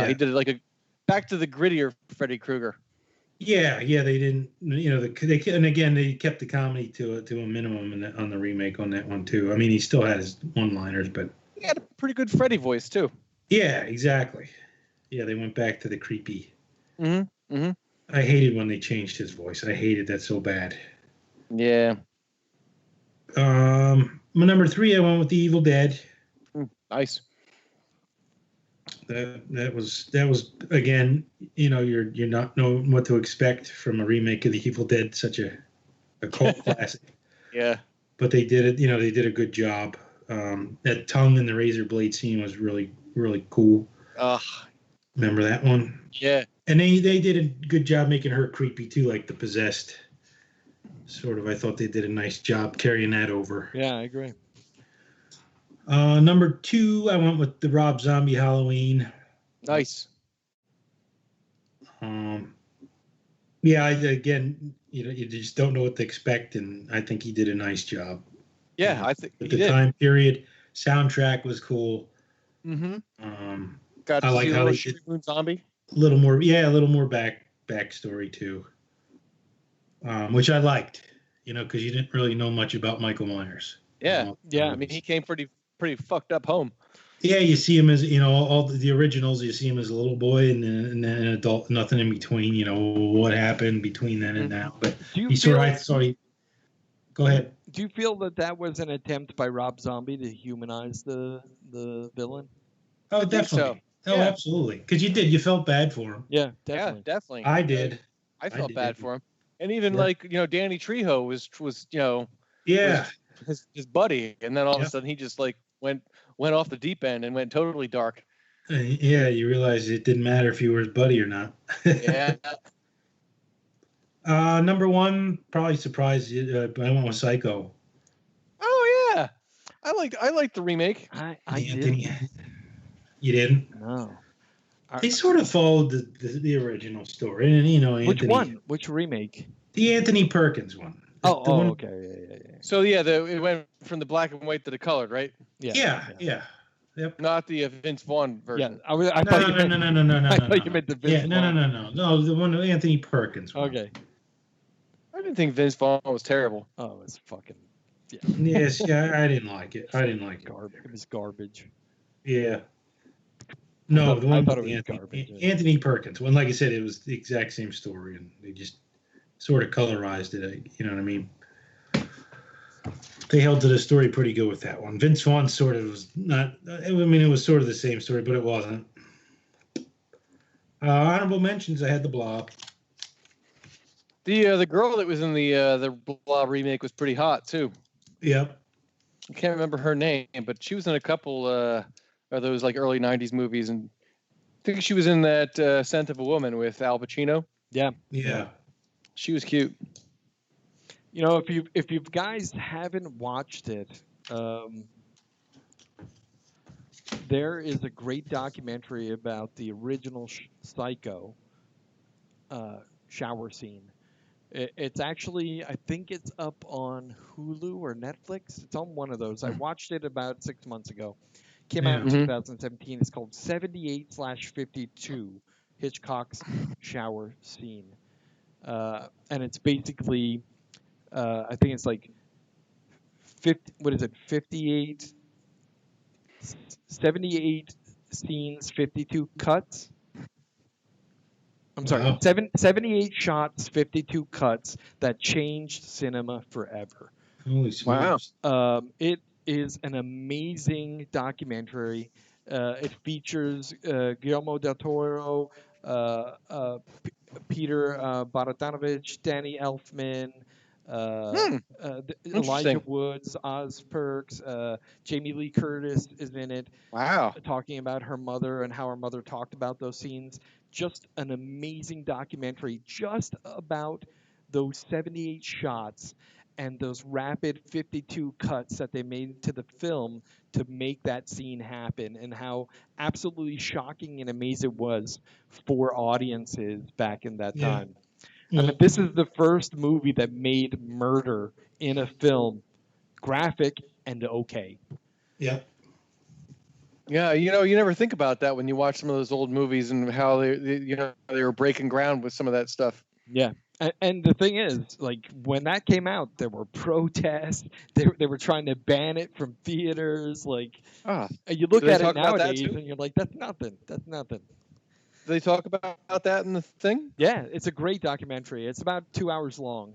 He did like a back to the grittier Freddy Krueger. Yeah, they didn't, and again, they kept the comedy to a minimum on the remake on that one too. I mean, he still had his one-liners, but He had a pretty good Freddy voice too. yeah, exactly. Yeah, they went back to the creepy. Mm-hmm. Mm-hmm. I hated when they changed his voice. I hated that so bad. Yeah. My number 3, I went with The Evil Dead. Nice. That was again, you're not knowing what to expect from a remake of The Evil Dead, such a cult classic. Yeah. But they did it. They did a good job. That tongue and the razor blade scene was really, really cool. Remember that one? Yeah. And they did a good job making her creepy too, like the possessed sort of. I thought they did a nice job carrying that over. Yeah, I agree. Number 2, I went with the Rob Zombie Halloween. Nice. Yeah, again, you just don't know what to expect, and I think he did a nice job. Yeah, I think At he the did. time period, soundtrack was cool. Mm-hmm. I Got to like see how a they little did Moon Zombie. a little more backstory too, which I liked. Because you didn't really know much about Michael Myers. Yeah. Yeah. I mean, he came pretty fucked up home. Yeah, you see him as all the originals. You see him as a little boy and then an adult, nothing in between. What happened between then and now. But Do you he sort feel? of, I thought he. Go ahead. Do you feel that was an attempt by Rob Zombie to humanize the villain? Oh, think definitely. so. Oh, Yeah. absolutely. Because you felt bad for him. Yeah, Yeah, definitely. definitely. I did. I felt did. bad for him. And even Yeah. like, Danny Trejo was Yeah. his buddy, and then all of Yeah. a sudden he just like went off the deep end and went totally dark. Yeah, you realize it didn't matter if you were his buddy or not. Yeah. Number 1, probably surprised you, but I went with Psycho. Oh yeah. I liked the remake. I Anthony. didn't. You didn't? No. They sort of followed the original story, and Anthony. Which one? Which remake? The Anthony Perkins one. The one, Okay. Yeah. So yeah, it went from the black and white to the colored, right? Yeah. Yep. Not the Vince Vaughn version. Yeah, I thought you meant. No. I thought you meant the Vince Yeah, no. The one, Anthony Perkins one. Okay. I didn't think Vince Vaughn was terrible. Oh, it's fucking. Yeah. Yes, yeah, I didn't like it. Garbage. It was garbage. Yeah. No, the one I thought with it was garbage. Anthony Perkins. When, like I said, it was the exact same story, and they just sort of colorized it. You know what I mean? They held to the story pretty good with that one. Vince Vaughn sort of was not. I mean, it was sort of the same story, but it wasn't. Honorable mentions. I had the Blob. The girl that was in the Blob remake was pretty hot too. Yep. I can't remember her name, but she was in a couple of those like early '90s movies, and I think she was in that Scent of a Woman with Al Pacino. Yeah. She was cute. If you guys haven't watched it, there is a great documentary about the original Psycho shower scene. It's actually, I think it's up on Hulu or Netflix. It's on one of those. I watched it about 6 months ago. Came out in Yeah. 2017. It's called 78/52, Hitchcock's shower scene. And it's basically, I think it's like 50, what is it, 58, 78 scenes, 52 cuts. I'm sorry, Wow. 78 shots, 52 cuts that changed cinema forever. Holy Wow. smokes. It is an amazing documentary. It features Guillermo del Toro, Peter Bogdanovich, Danny Elfman, Hmm. Elijah Interesting. Woods, Oz Perks, Jamie Lee Curtis is in it, Wow. talking about her mother and how her mother talked about those scenes. Just an amazing documentary, just about those 78 shots and those rapid 52 cuts that they made to the film to make that scene happen, and how absolutely shocking and amazing it was for audiences back in that Yeah. time. I Yeah. mean, this is the first movie that made murder in a film graphic and okay. Yeah. Yeah, you never think about that when you watch some of those old movies and how they were breaking ground with some of that stuff. Yeah. And the thing is, like, when that came out, there were protests. They were trying to ban it from theaters. Like, Ah, and you do look they at it talk about that nowadays too? and you're like, that's nothing. That's nothing. Do they talk about that in the thing? Yeah, it's a great documentary. It's about 2 hours long.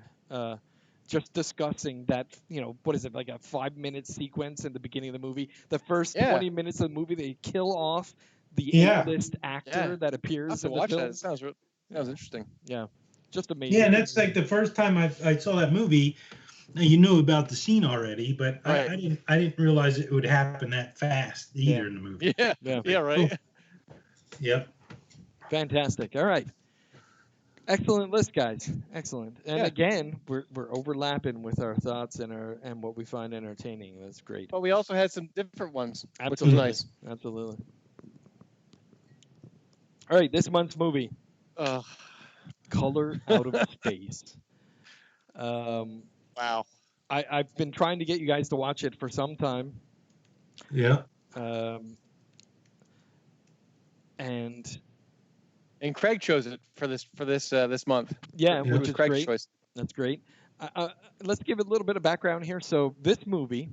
Just discussing that, what is it, like a 5 minute sequence in the beginning of the movie. The first Yeah. 20 minutes of the movie, they kill off the Yeah. A-list actor that I have appears to in the watch that. film. It sounds interesting. Yeah, just amazing. Yeah, and that's like the first time I saw that movie. Now, you knew about the scene already, but Right. I didn't realize it would happen that fast either Yeah. in the movie. Yeah. Yeah. Yeah. Right. Yep. Fantastic. All right. Excellent list, guys. Excellent. And Yeah. again, we're overlapping with our thoughts and what we find entertaining. That's great. But we also had some different ones, which Absolutely. was nice. Absolutely. All right, this month's movie, Color Out of Space. Wow. I've been trying to get you guys to watch it for some time. Yeah. And Craig chose it for this month. yeah, It which was is Craig's great. choice. That's great. Let's give it a little bit of background here. So this movie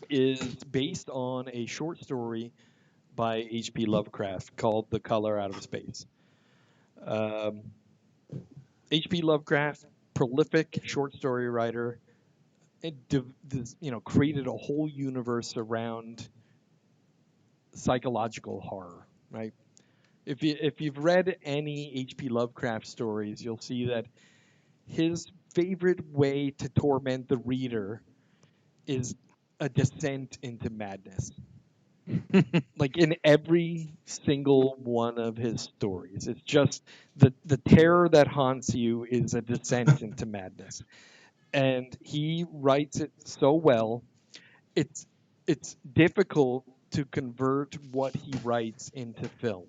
is based on a short story by H.P. Lovecraft called The Color Out of Space. H.P. Lovecraft, prolific short story writer, created a whole universe around psychological horror, right? If you've read any H.P. Lovecraft stories, you'll see that his favorite way to torment the reader is a descent into madness. Like in every single one of his stories, it's just the terror that haunts you is a descent into madness, and he writes it so well. It's difficult to convert what he writes into film.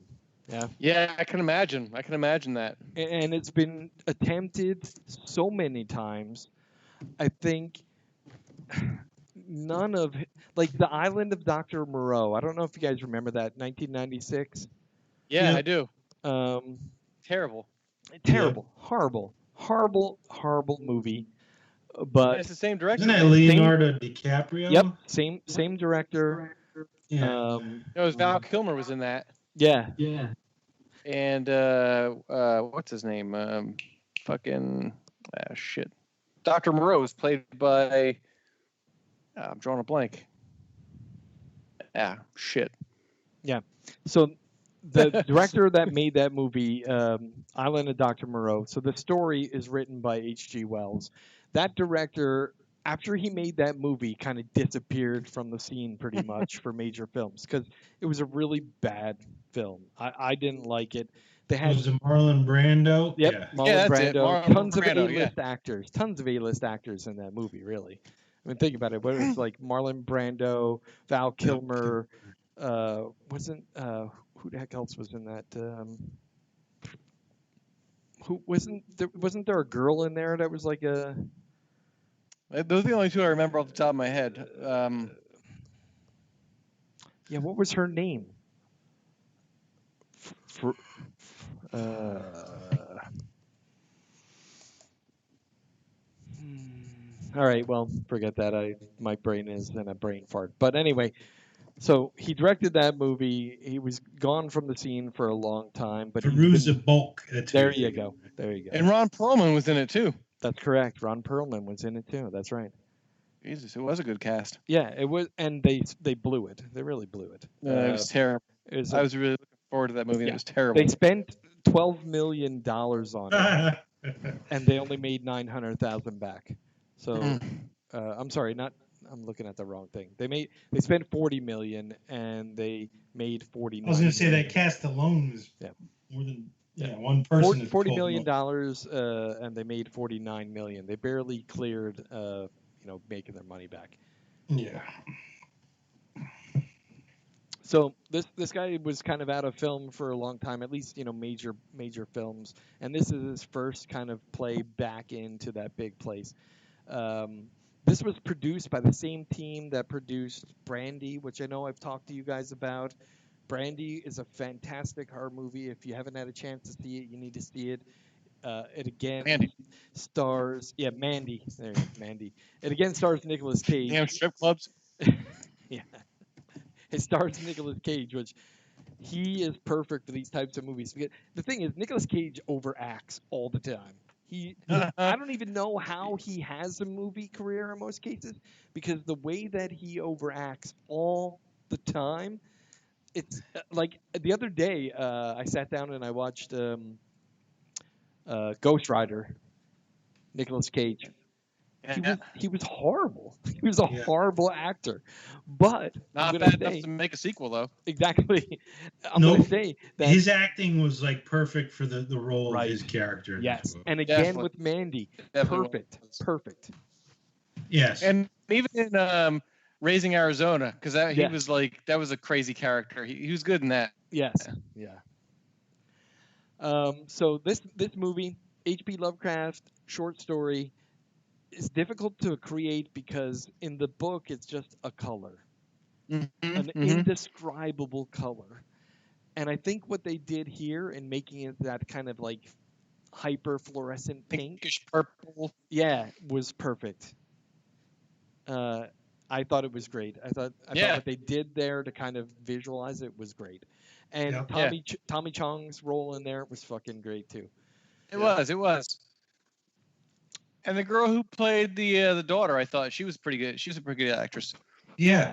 Yeah. Yeah, I can imagine. I can imagine that. And it's been attempted so many times. I think none of, like, The Island of Dr. Moreau. I don't know if you guys remember that, 1996. Yeah, Yeah. I do. Terrible, Terrible. horrible movie. And But it's the same director. Isn't that Leonardo DiCaprio? yep, same director. Yeah. It was Val Kilmer was in that, Yeah, and what's his name? Shit. Dr. Moreau was played by. I'm drawing a blank. Shit. yeah. So the director that made that movie, Island of Dr. Moreau. So the story is written by H.G. Wells. That director, after he made that movie, kind of disappeared from the scene pretty much for major films because it was a really bad film. I didn't like it. They had Was it Marlon Brando? Yep, Yeah. Marlon Yeah, that's it. Brando. Marlon Tons of Brando, yeah. A-list actors. Tons of A-list actors in that movie, really. I mean, think about it. What it's like Marlon Brando, Val Kilmer, who the heck else was in that? Who wasn't there a girl in there that was like a Those are the only two I remember off the top of my head. yeah, what was her name? For, uh, all right, well, forget that. My brain is in a brain fart. But anyway, so he directed that movie. He was gone from the scene for a long time, but he's Veruza been. Bulk. That's There her you name. go. There you go. And Ron Perlman was in it too. That's correct. Ron Perlman was in it too. That's right. Jesus, it was a good cast. Yeah, it was, and they blew it. They really blew it. It was terrible. It was I was really looking forward to that movie. And yeah. It was terrible. They spent $12 million on it, and they only made 900,000 back. So, I'm sorry, not. I'm looking at the wrong thing. They spent 40 million and they made 49. I was going to say million. that cast alone was Yeah. more than one person. $40 million, and they made 49 million. They barely cleared, making their money back. Yeah. So this guy was kind of out of film for a long time, at least major films, and this is his first kind of play back into that big place. This was produced by the same team that produced Brandy, which I know I've talked to you guys about. Brandy is a fantastic horror movie. If you haven't had a chance to see it, you need to see it. It again Mandy. stars, Mandy. There, Mandy. It again stars Nicolas Cage. Damn strip clubs. Yeah. It stars Nicolas Cage, which he is perfect for these types of movies. Because the thing is, Nicolas Cage overacts all the time. I don't even know how he has a movie career in most cases, because the way that he overacts all the time, it's like the other day I sat down and I watched Ghost Rider, Nicolas Cage. He was horrible. He was a horrible actor. But not bad enough to make a sequel though. Exactly. I'm going to say that his acting was like perfect for the role right. of his character. Yes, and again with Mandy, perfect. Yes, and even in Raising Arizona, because he was like that was a crazy character. He was good in that. Yes, yeah. So this movie, H.P. Lovecraft short story, is difficult to create because in the book it's just a color, an indescribable color. And I think what they did here in making it that kind of like hyper fluorescent pink, pinkish purple, was perfect. I thought it was great. I thought what they did there to kind of visualize it was great. And Tommy Chong's role in there was fucking great too. It was. And the girl who played the daughter, I thought she was pretty good. She was a pretty good actress. Yeah.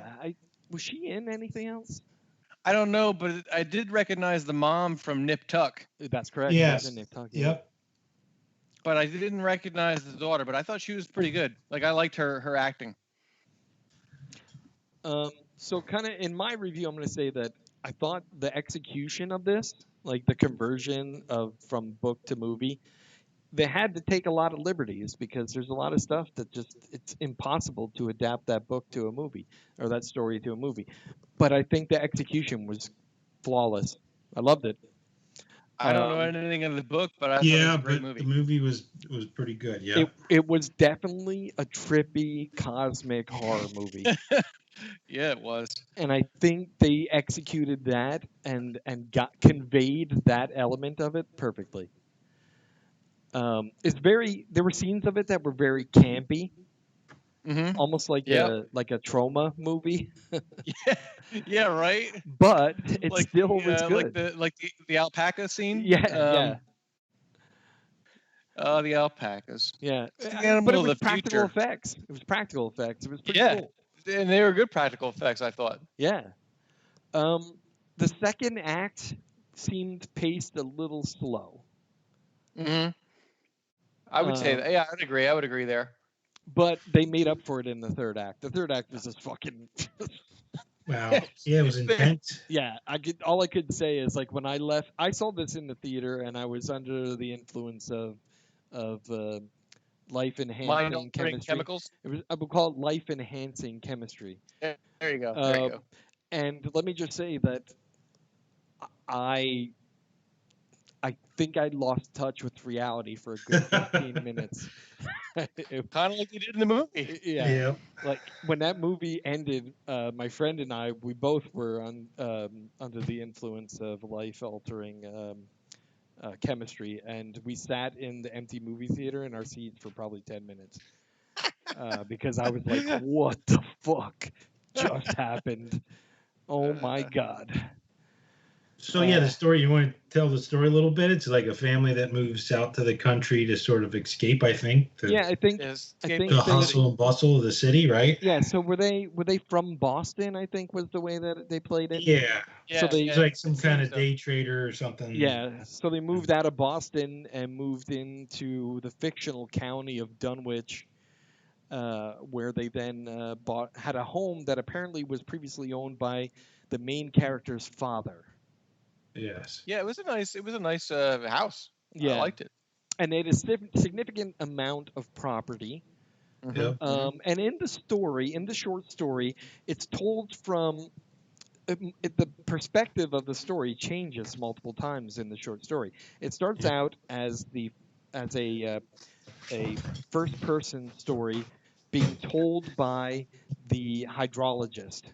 Was she in anything else? I don't know, but I did recognize the mom from Nip Tuck. That's correct. Yes. Nip Tuck, Yep. But I didn't recognize the daughter, but I thought she was pretty good. Like I liked her acting. So kind of in my review, I'm going to say that I thought the execution of this, like the conversion from book to movie, they had to take a lot of liberties because there's a lot of stuff that it's impossible to adapt that book to a movie or that story to a movie. But I think the execution was flawless. I loved it. I don't know anything in the book, but I thought it was a great movie. The movie was pretty good. Yeah, it was definitely a trippy cosmic horror movie. Yeah, it was. And I think they executed that and conveyed that element of it perfectly. There were scenes of it that were very campy, almost like a trauma movie. Yeah, right. But it still was good. Like the alpaca scene. Yeah. The alpacas. Yeah, but it was practical effects. It was practical effects. It was pretty cool. And they were good practical effects, I thought. Yeah. The second act seemed paced a little slow. I would say that. Yeah, I would agree there. But they made up for it in the third act. The third act was just fucking. Wow. Yeah, it was intense. Yeah, all I could say is like when I left, I saw this in the theater and I was under the influence of life enhancing chemistry. Chemicals. I would call it life enhancing chemistry. There you go. And let me just say that I think I lost touch with reality for a good 15 minutes. Kind of like you did in the movie. Yeah. Like when that movie ended, my friend and I, we both were under the influence of life-altering chemistry, and we sat in the empty movie theater in our seats for probably 10 minutes because I was like, "What the fuck just happened? Oh my god!" So yeah, the story, you want to tell the story a little bit? It's like a family that moves out to the country to sort of escape, I think. Yeah, I think The they hustle and bustle of the city, right? yeah. So were they from Boston? I think was the way that they played it. Yeah. So they It's like some kind of day trader or something. yeah. So they moved out of Boston and moved into the fictional county of Dunwich, where they then had a home that apparently was previously owned by the main character's father. Yes. Yeah, it was a nice house. Yeah. I liked it. And they had a significant amount of property. Yep. And in the short story, it's told from the perspective of the story changes multiple times in the short story. It starts out as a first person story being told by the hydrologist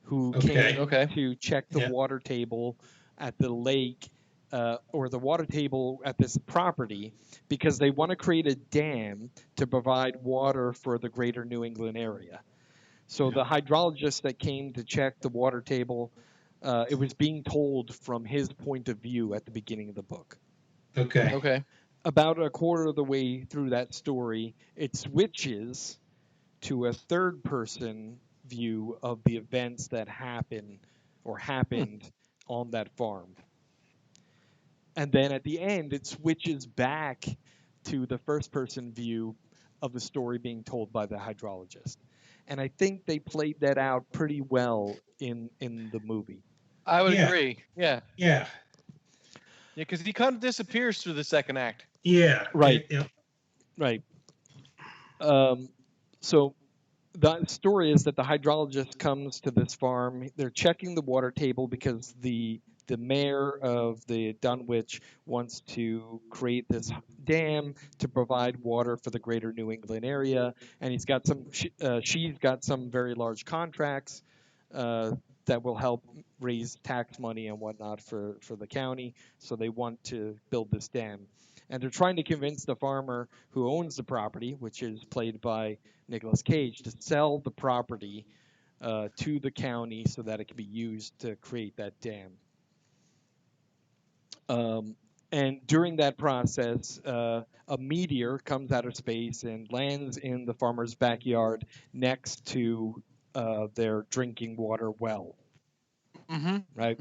who came to check the water table at the lake or the water table at this property because they want to create a dam to provide water for the greater New England area. So the hydrologist that came to check the water table, it was being told from his point of view at the beginning of the book. Okay. About a quarter of the way through that story, it switches to a third person view of the events that happened on that farm. And then at the end, it switches back to the first person view of the story being told by the hydrologist. And I think they played that out pretty well in the movie. I would agree. Yeah. Yeah. Yeah, because he kind of disappears through the second act. Yeah. Right. Yeah. Right. So the story is that the hydrologist comes to this farm. They're checking the water table because the mayor of the Dunwich wants to create this dam to provide water for the greater New England area, and she's got some very large contracts that will help raise tax money and whatnot for the county. So they want to build this dam. And they're trying to convince the farmer who owns the property, which is played by Nicolas Cage, to sell the property to the county so that it can be used to create that dam. And during that process, a meteor comes out of space and lands in the farmer's backyard next to their drinking water well. Right?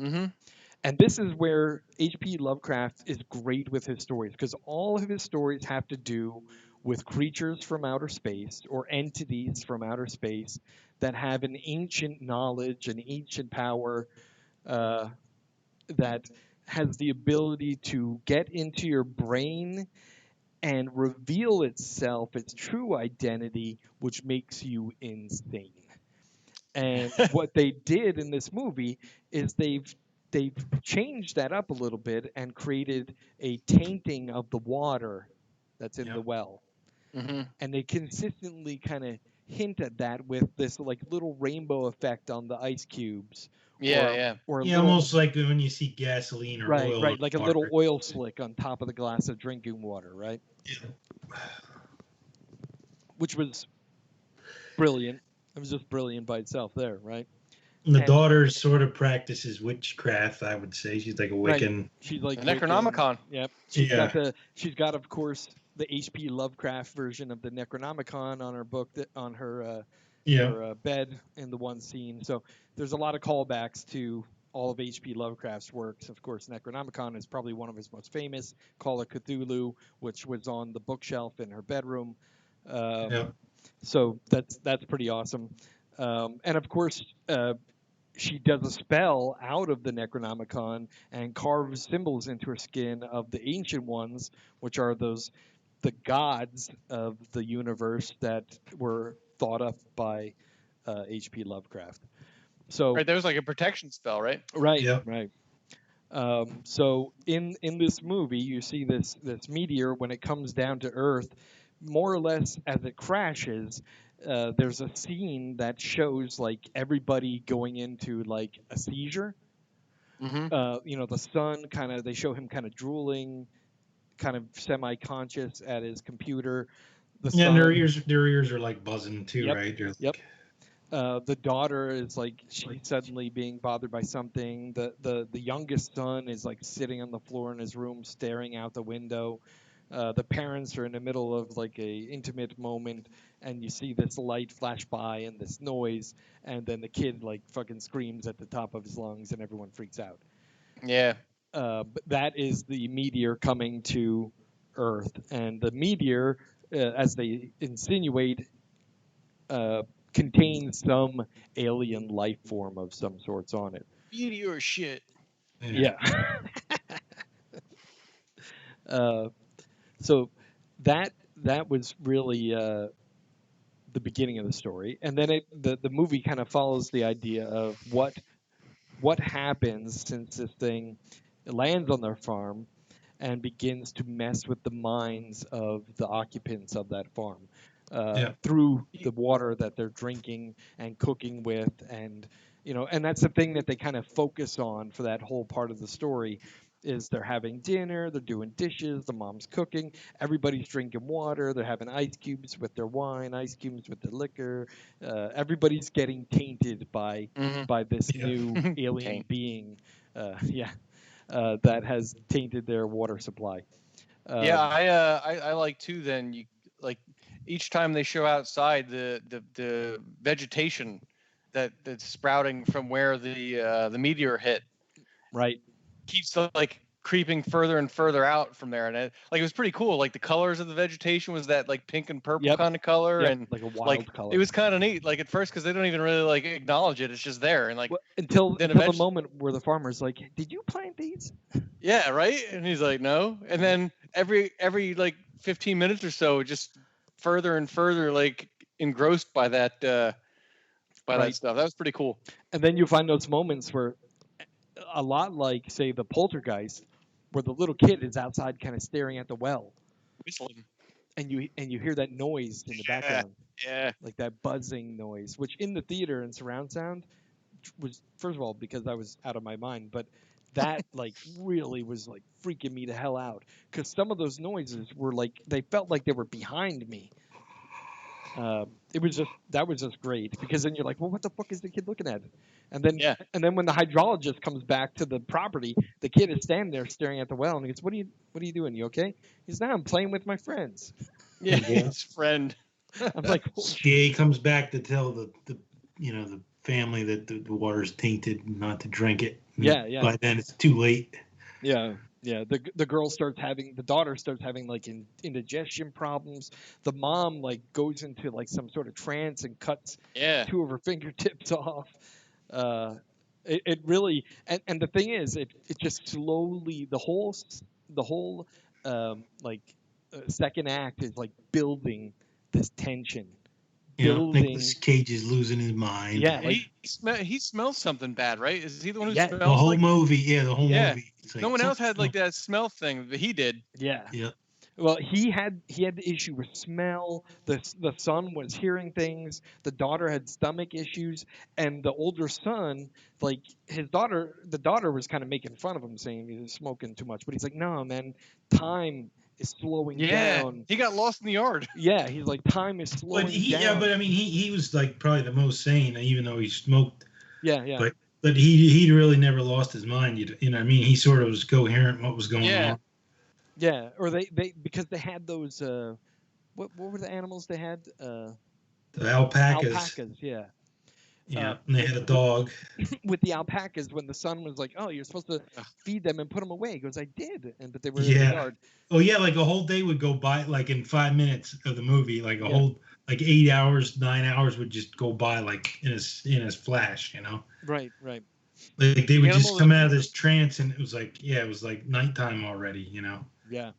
And this is where H.P. Lovecraft is great with his stories because all of his stories have to do with creatures from outer space or entities from outer space that have an ancient knowledge, an ancient power that has the ability to get into your brain and reveal itself, its true identity, which makes you insane. And what they did in this movie is they've changed that up a little bit and created a tainting of the water that's in the well. And they consistently kind of hint at that with this like little rainbow effect on the ice cubes. Or almost like when you see gasoline or oil. Right, like a little oil slick on top of the glass of drinking water, right? Which was brilliant. It was just brilliant by itself there, right? And the daughter sort of practices witchcraft, I would say. She's like a Wiccan. Right. She's like Necronomicon. Yep. She's got, of course, the H.P. Lovecraft version of the Necronomicon on her book, on her bed in the one scene. So there's a lot of callbacks to all of H.P. Lovecraft's works. Of course, Necronomicon is probably one of his most famous. Call of Cthulhu, which was on the bookshelf in her bedroom. So that's pretty awesome. And of course, she does a spell out of the Necronomicon and carves symbols into her skin of the ancient ones, which are the gods of the universe that were thought up by H.P. Lovecraft. So there was like a protection spell, right? Right. So in this movie, you see this meteor when it comes down to Earth, more or less as it crashes. There's a scene that shows like everybody going into like a seizure. Mm-hmm. The son kind of they show him kind of drooling, kind of semi-conscious at his computer. The Yeah, and son, their ears are like buzzing too, yep, right? They're yep. like, The daughter is like she's suddenly being bothered by something. The youngest son is like sitting on the floor in his room staring out the window. The parents are in the middle of like a intimate moment, and you see this light flash by and this noise, and then the kid like fucking screams at the top of his lungs, and everyone freaks out. Yeah. But that is the meteor coming to Earth, and the meteor, as they insinuate, uh, contains some alien life form of some sorts on it. Meteor shit. yeah, Yeah. uh, so that was really the beginning of the story, and then the movie kind of follows the idea of what happens since this thing lands on their farm and begins to mess with the minds of the occupants of that farm yeah, through the water that they're drinking and cooking with, and that's the thing that they kind of focus on for that whole part of the story is they're having dinner, they're doing dishes, the mom's cooking, everybody's drinking water, they're having ice cubes with their wine, ice cubes with their liquor. Everybody's getting tainted by this yeah. new alien Taint. being, yeah, that has tainted their water supply. Yeah, Um, I like too. Then you like each time they show outside the vegetation that's sprouting from where the meteor hit right. keeps like creeping further and further out from there, and it was pretty cool. Like the colors of the vegetation was that like pink and purple Yep. kind of color, Yep. and Like a like wild it color. was kind of neat. Like at first because they don't even really like acknowledge it; it's just there, and like Well, until then until the eventually, moment where the farmer's like, "Did you plant these?" yeah, right. And he's like, no, and then every like 15 minutes or so, just further and further like engrossed by that Right. stuff. That was pretty cool. And then you find those moments where, a lot like, say, the poltergeist, where the little kid is outside, kind of staring at the well, Whistling. and you hear that noise in the Yeah, background, yeah. like that buzzing noise, which in the theater and surround sound was, first of all, because I was out of my mind, but that like really was like freaking me the hell out, because some of those noises were like they felt like they were behind me. It was just that was just great, because then you're like, well, what the fuck is the kid looking at? And then Yeah. and then when the hydrologist comes back to the property, the kid is standing there staring at the well, and he goes, "What are you doing? You okay?" He's, "Now I'm playing with my friends." Yeah, Yeah. his friend. I'm like, "Holy GA comes back to tell the family that the water's tainted, not to drink it. yeah, yeah. By then it's too late. Yeah, yeah. The daughter starts having like indigestion problems. The mom like goes into like some sort of trance and cuts Yeah. two of her fingertips off. Uh, it really, and the thing is, it just slowly, the whole like second act is like building this tension, Nicolas building. Cage is losing his mind. Yeah, like He smells something bad, right? Is he the one who yeah, The smells whole like? movie, yeah, the whole Yeah. movie. It's No like one else something had like smells. that smell thing, but he did. yeah. Yeah, Well, he had the issue with smell. The son was hearing things. The daughter had stomach issues, and the older son, like the daughter was kind of making fun of him, saying he was smoking too much. But he's like, no, man, time is slowing Yeah. down. He got lost in the yard. Yeah, he's like, time is slowing down. but I mean, he was like probably the most sane, even though he smoked. Yeah, yeah, But he really never lost his mind. You know what I mean? He sort of was coherent what was going Yeah. on. yeah. Or they because they had those. What were the animals they had? The alpacas, Alpacas. Yeah. yeah, and they had a dog. With the alpacas, when the son was like, "Oh, you're supposed to Ugh. feed them and put them away," he goes, "I did," but they were in the Yeah. yard. Oh yeah, like a whole day would go by, like in 5 minutes of the movie, like a Yeah. whole like 8 hours, 9 hours would just go by like in his flash, you know. Right, right. Like they would just Animals come are- out of this trance, and it was like nighttime already, you know. Yeah.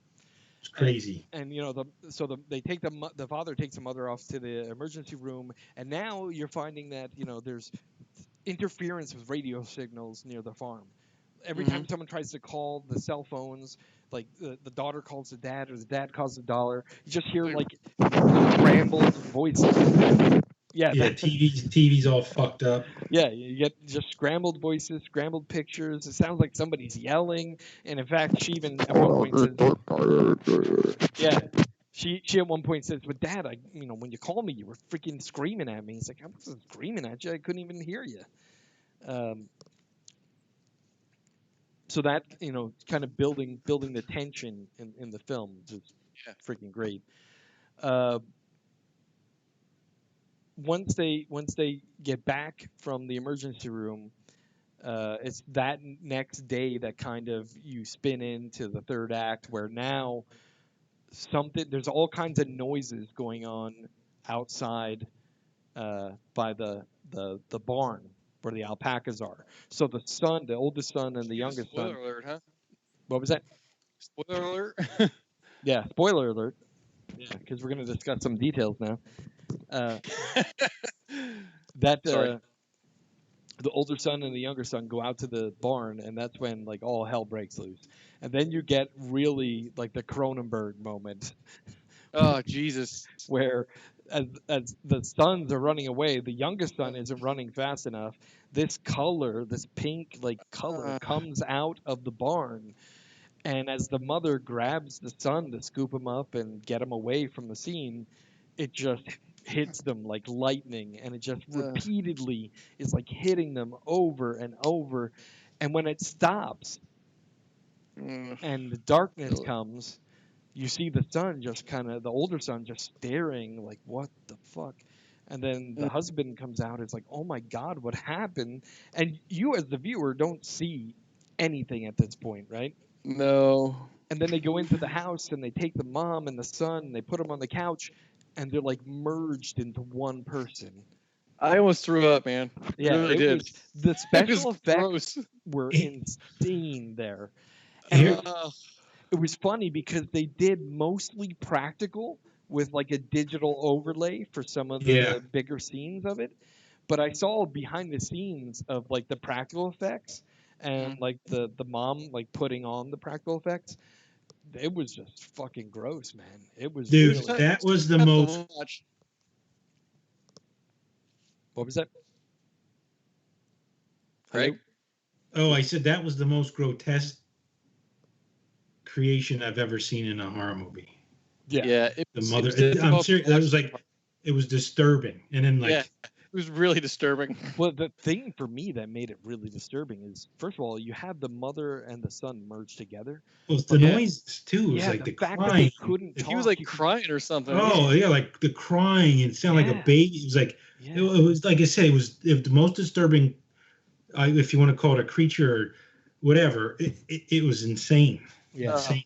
It's crazy. And they take the father takes the mother off to the emergency room, and now you're finding that there's interference with radio signals near the farm. every time someone tries to call the cell phones, like the daughter calls the dad or the dad calls the daughter, you just hear like scrambled voices. Yeah, Yeah, TV's all fucked up. yeah, you get just scrambled voices, scrambled pictures. It sounds like somebody's yelling, and in fact, she even at one point says, "Yeah." She at one point says, "But Dad, when you call me, you were freaking screaming at me." He's like, "I wasn't screaming at you. I couldn't even hear you." Um, so that kind of building the tension in the film is Yeah. freaking great. Uh, once they get back from the emergency room, it's that next day that kind of you spin into the third act, where now there's all kinds of noises going on outside by the barn where the alpacas are. So the oldest son and the youngest son. Spoiler alert, huh? What was that? Spoiler alert. Yeah, spoiler alert. Yeah, because we're going to discuss some details now. That Sorry. the older son and the younger son go out to the barn, and that's when like all hell breaks loose. And then you get really like the Cronenberg moment, Oh Jesus. where as the sons are running away, the youngest son isn't running fast enough. This color, this pink like color, comes out of the barn, and as the mother grabs the son to scoop him up and get him away from the scene, it just hits them like lightning, and it just repeatedly is like hitting them over and over. And when it stops and the darkness comes, you see the son just kind of, the older son just staring like, what the fuck? And then the husband comes out. It's like, oh my God, what happened? And you, as the viewer, don't see anything at this point, right? No. And then they go into the house and they take the mom and the son and they put them on the couch, and they're like merged into one person. I almost threw up, man. Yeah, I really did. was the special effects gross. were insane there. Here, And it was funny because they did mostly practical with like a digital overlay for some of yeah, the bigger scenes of it. But I saw behind the scenes of like the practical effects and like the mom like putting on the practical effects. It was just fucking gross, man. It was dude, really. that was the Have to most. watch. What was that? Craig? Oh, I said that was the most grotesque creation I've ever seen in a horror movie. Yeah. It The was, mother. it was I'm difficult serious. to That watch. was like, it was disturbing. And then like, Yeah. It was really disturbing. Well, the thing for me that made it really disturbing is, first of all, you have the mother and the son merged together. well, the But noise too was yeah, like the the fact that they crying. couldn't He talk. was like you could- crying or something. Oh yeah, like the crying. It sounded like a Yeah. baby. It was like yeah, it was like I said. It the most disturbing, if you want to call it a creature or whatever. It was insane. yeah, Insane.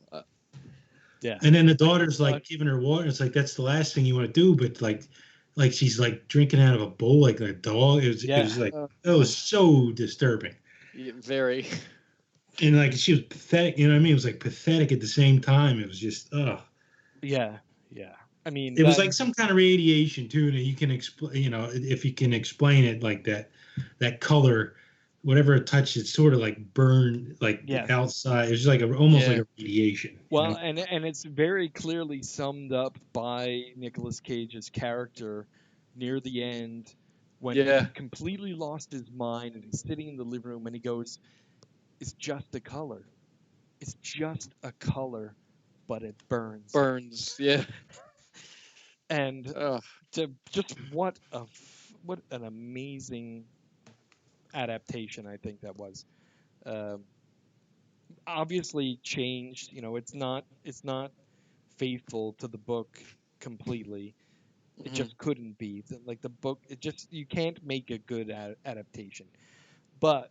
yeah. And then the daughter's like giving her water. It's like that's the last thing you want to do, but like she's like drinking out of a bowl like a dog. It was like it was so disturbing. Very. And like she was pathetic. You know what I mean? It was like pathetic at the same time. It was just Yeah, yeah. I mean, It was like some kind of radiation too. And you can explain. You know, if you can explain it like that, that color, whatever it touched, it sort of like burned like Yeah. outside. It was like almost like a radiation. Well, you know? and it's very clearly summed up by Nicolas Cage's character near the end when he completely lost his mind and he's sitting in the living room and he goes, "It's just a color. It's just a color, but it burns." Burns. Yeah. And just what an amazing adaptation I think that was. Obviously changed. It's not faithful to the book completely. It just couldn't be. Like the book, you can't make a good adaptation. But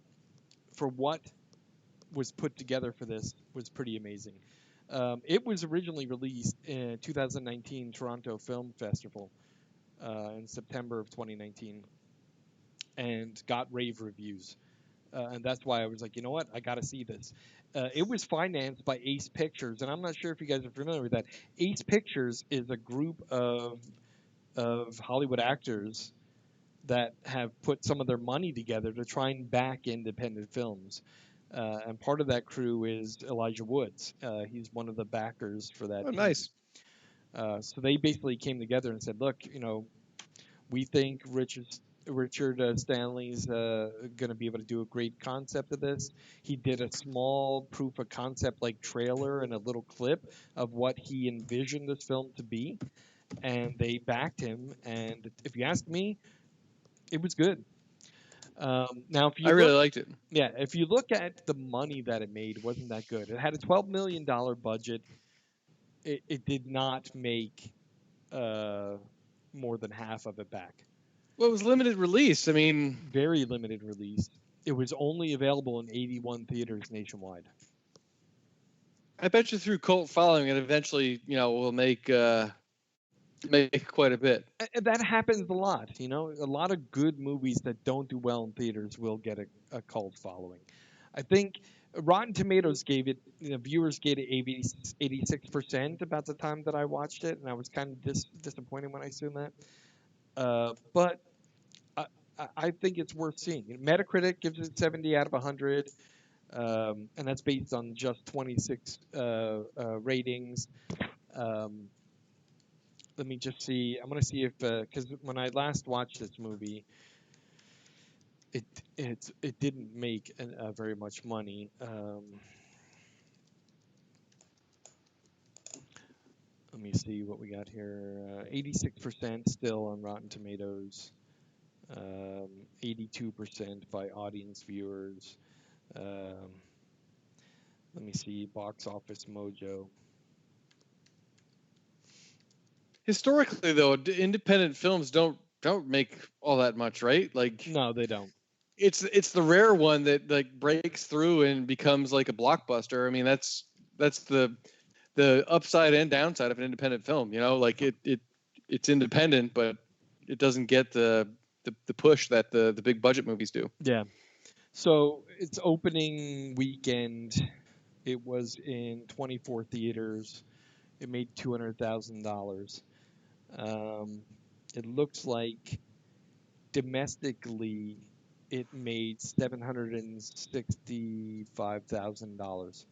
for what was put together for this was pretty amazing. It was originally released in 2019 Toronto Film Festival in September of 2019 and got rave reviews. And that's why I was like, you know what, I got to see this. It was financed by Ace Pictures, and I'm not sure if you guys are familiar with that. Ace Pictures is a group of Hollywood actors that have put some of their money together to try and back independent films. And part of that crew is Elijah Woods. He's one of the backers for that Oh, team. nice. So they basically came together and said, look, we think Richard Stanley's going to be able to do a great concept of this. He did a small proof of concept like trailer and a little clip of what he envisioned this film to be, and they backed him. And if you ask me, it was good. Now, if I you really look, liked it. yeah, if you look at the money that it made, it wasn't that good. It had a $12 million budget. It did not make more than half of it back. Well, it was limited release. I mean, Very limited release. It was only available in 81 theaters nationwide. I bet you through cult following, it eventually, will make quite a bit. And that happens a lot. A lot of good movies that don't do well in theaters will get a cult following. I think Rotten Tomatoes gave it, viewers gave it 86% about the time that I watched it, and I was kind of disappointed when I seen that. But I think it's worth seeing. Metacritic gives it 70 out of 100. And that's based on just 26 ratings. Let me just see. I'm gonna see if because when I last watched this movie, it didn't make very much money. Let me see what we got here. 86% still on Rotten Tomatoes. 82% by audience viewers. Let me see. Box Office Mojo. Historically, though, independent films don't make all that much, right? Like, No, they don't. it's the rare one that like breaks through and becomes like a blockbuster. I mean, that's the upside and downside of an independent film. Like it's independent, but it doesn't get the push that the big budget movies do. Yeah. So its opening weekend, it was in 24 theaters. It made $200,000. It looks like domestically, it made $765,000.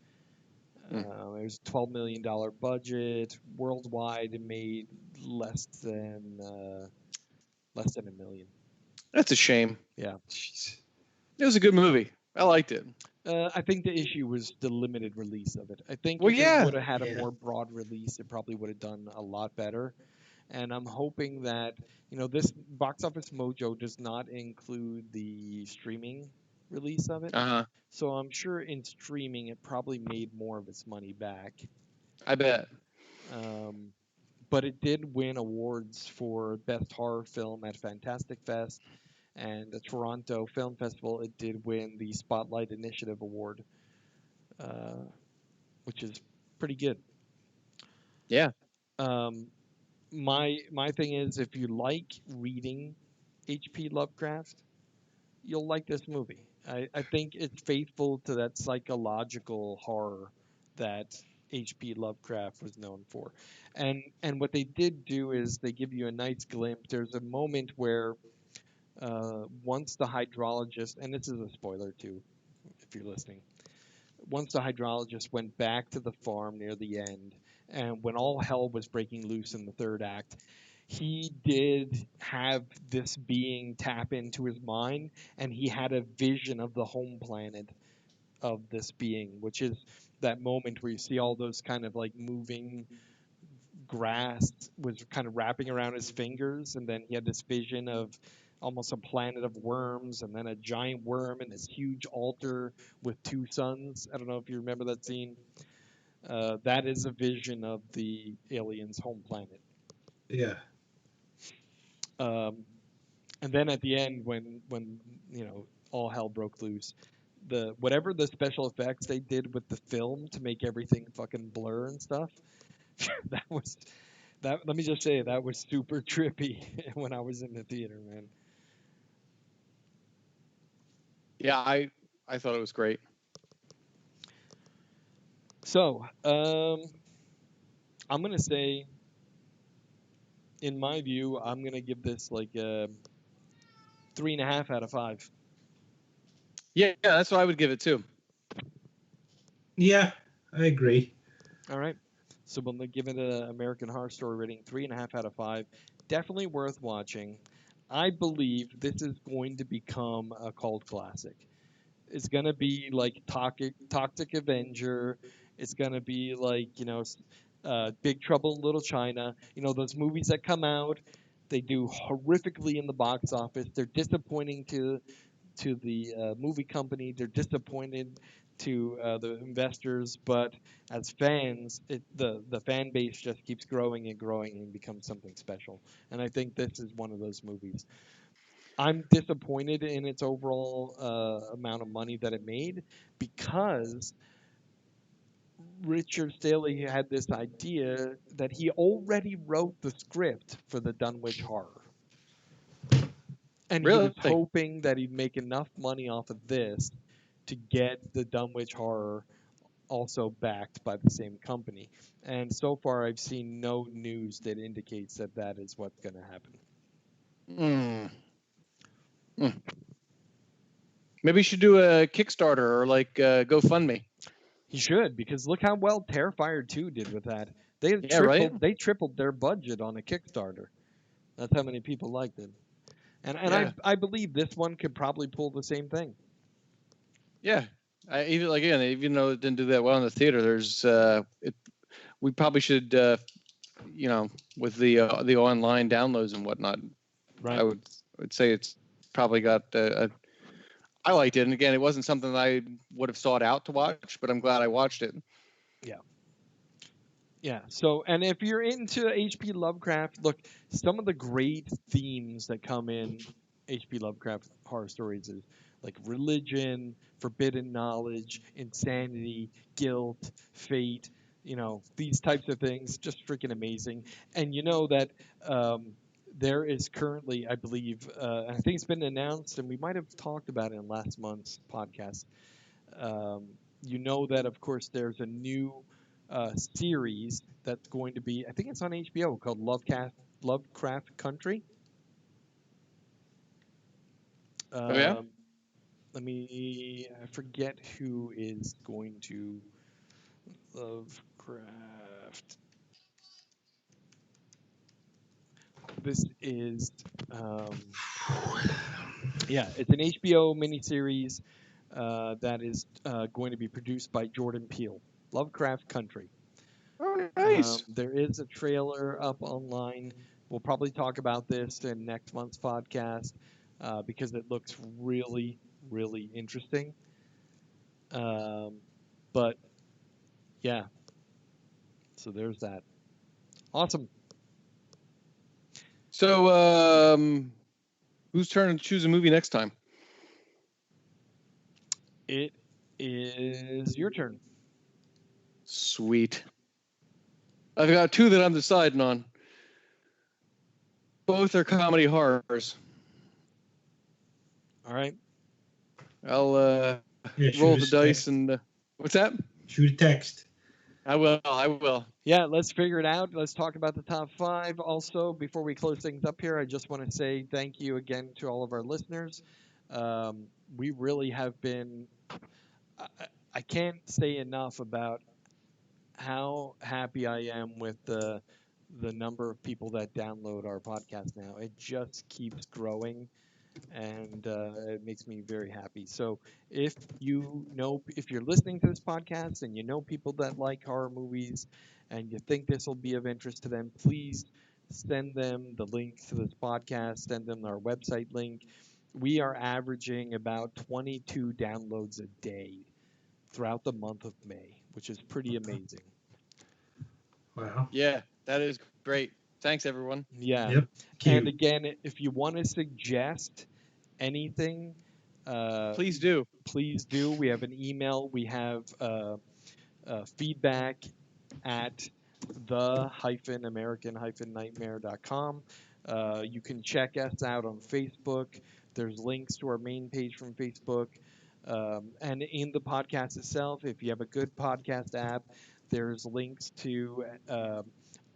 It was a $12 million budget. Worldwide, it made less than $1 million. That's a shame. Yeah. Jeez. It was a good movie. I liked it. I think the issue was the limited release of it. I think Well, if yeah. it would have had a Yeah. more broad release, it probably would have done a lot better. And I'm hoping that, this Box Office Mojo does not include the streaming release of it. Uh-huh. So I'm sure in streaming, it probably made more of its money back. I bet. But it did win awards for Best Horror Film at Fantastic Fest and the Toronto Film Festival. It did win the Spotlight Initiative Award, which is pretty good. Yeah. My thing is, if you like reading H.P. Lovecraft, you'll like this movie. I think it's faithful to that psychological horror that H.P. Lovecraft was known for. And what they did do is they give you a nice glimpse. There's a moment where once the hydrologist, and this is a spoiler too, if you're listening, once the hydrologist went back to the farm near the end, and when all hell was breaking loose in the third act, he did have this being tap into his mind, and he had a vision of the home planet of this being, which is that moment where you see all those kind of like moving grass was kind of wrapping around his fingers, and then he had this vision of almost a planet of worms, and then a giant worm and this huge altar with two suns. I don't know if you remember that scene. That is a vision of the aliens' home planet. Yeah. And then at the end, when all hell broke loose, whatever the special effects they did with the film to make everything fucking blur and stuff, that was that. Let me just say that was super trippy when I was in the theater, man. Yeah, I thought it was great. So, I'm gonna say, in my view, I'm gonna give this like a 3.5 out of 5. Yeah, that's what I would give it too. Yeah, I agree. All right. So we'll give it an American Horror Story rating 3.5 out of 5. Definitely worth watching. I believe this is going to become a cult classic. It's gonna be like Toxic Avenger. It's gonna be like Big Trouble in Little China. You know those movies that come out, they do horrifically in the box office. They're disappointing to the movie company. They're disappointed to the investors, but as fans, the fan base just keeps growing and growing and becomes something special. And I think this is one of those movies. I'm disappointed in its overall amount of money that it made because Richard Staley had this idea that he already wrote the script for the Dunwich Horror. And he was Really? hoping that he'd make enough money off of this to get the Dunwich Horror also backed by the same company. And so far, I've seen no news that indicates that that is what's going to happen. Mm. Mm. Maybe you should do a Kickstarter or like GoFundMe. He should, because look how well Terrifier 2 did with that. They Yeah, right. tripled their budget on a Kickstarter. That's how many people liked it. And Yeah, I believe this one could probably pull the same thing. yeah. Even like again, even though it didn't do that well in the theater, there's we probably should with the online downloads and whatnot. Right. I would say it's probably got I liked it, and again, it wasn't something that I would have sought out to watch, but I'm glad I watched it. Yeah. Yeah. So, and if you're into H.P. Lovecraft, look, some of the great themes that come in H.P. Lovecraft horror stories is like religion, forbidden knowledge, insanity, guilt, fate. You know, these types of things, just freaking amazing. And you know that there is currently, I believe, I think it's been announced, and we might have talked about it in last month's podcast. Um, you know that, of course, there's a new series that's going to be, I think it's on HBO, called Lovecraft Country. Oh yeah. Um, I forget who is going to Lovecraft. This is, um, yeah, it's an HBO miniseries that is going to be produced by Jordan Peele. Lovecraft Country. Oh nice. There is a trailer up online. We'll probably talk about this in next month's podcast because it looks really, really interesting. Um, but yeah, so there's that. Awesome. So whose turn to choose a movie next time? It is your turn. Sweet. I've got two that I'm deciding on. Both are comedy horrors. All right. I'll Yeah, roll shoot the us dice text. and what's that? Shoot a text. I will. I will. Yeah, let's figure it out. Let's talk about the top five. Also, before we close things up here, I just want to say thank you again to all of our listeners. We really have been, I, I can't say enough about how happy I am with the number of people that download our podcast now. It just keeps growing, and it makes me very happy. So if you're listening to this podcast and you know people that like horror movies, and you think this will be of interest to them, please send them the link to this podcast. Send them our website link. We are averaging about 22 downloads a day throughout the month of May, which is pretty amazing. Wow. Yeah, that is great. Thanks, everyone. Yeah. Yep. And Cute. again, if you want to suggest anything, uh, Please do. please do. We have an email. We have feedback at the-american-nightmare.com. You can check us out on Facebook. There's links to our main page from Facebook. And in the podcast itself, if you have a good podcast app, there's links to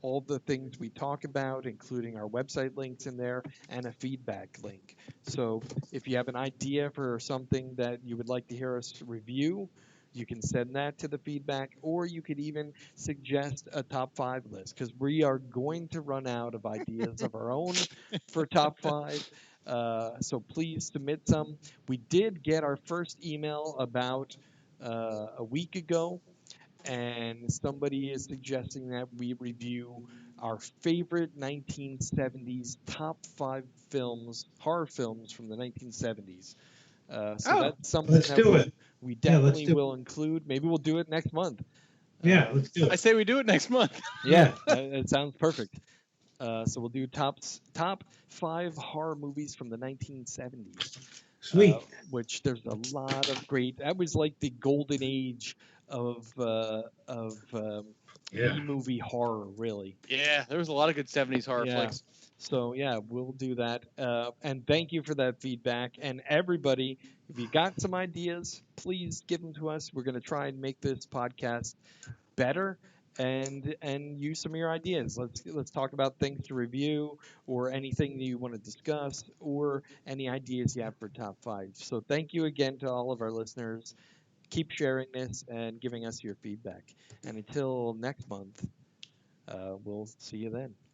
all the things we talk about, including our website links in there, and a feedback link. So if you have an idea for something that you would like to hear us review, You can send that to the feedback, or you could even suggest a top 5 list, because we are going to run out of ideas of our own for top 5. So please submit some. We did get our first email about a week ago, and somebody is suggesting that we review our favorite 1970s top 5 horror films from the 1970s. So Oh, that's something Let's that do it. we Yeah, let's definitely do it. will include. Maybe we'll do it next month. Yeah, let's do I it. say we do it next month. Yeah, it sounds perfect. So we'll do top 5 horror movies from the 1970s, Sweet. which there's a lot of great. That was like the golden age of Yeah. B movie horror, really. Yeah, there was a lot of good 70s horror Yeah. flicks. So yeah, we'll do that. And thank you for that feedback. And everybody, if you got some ideas, please give them to us. We're going to try and make this podcast better and use some of your ideas. Let's talk about things to review, or anything that you want to discuss, or any ideas you have for top 5. So thank you again to all of our listeners. Keep sharing this and giving us your feedback. And until next month, we'll see you then.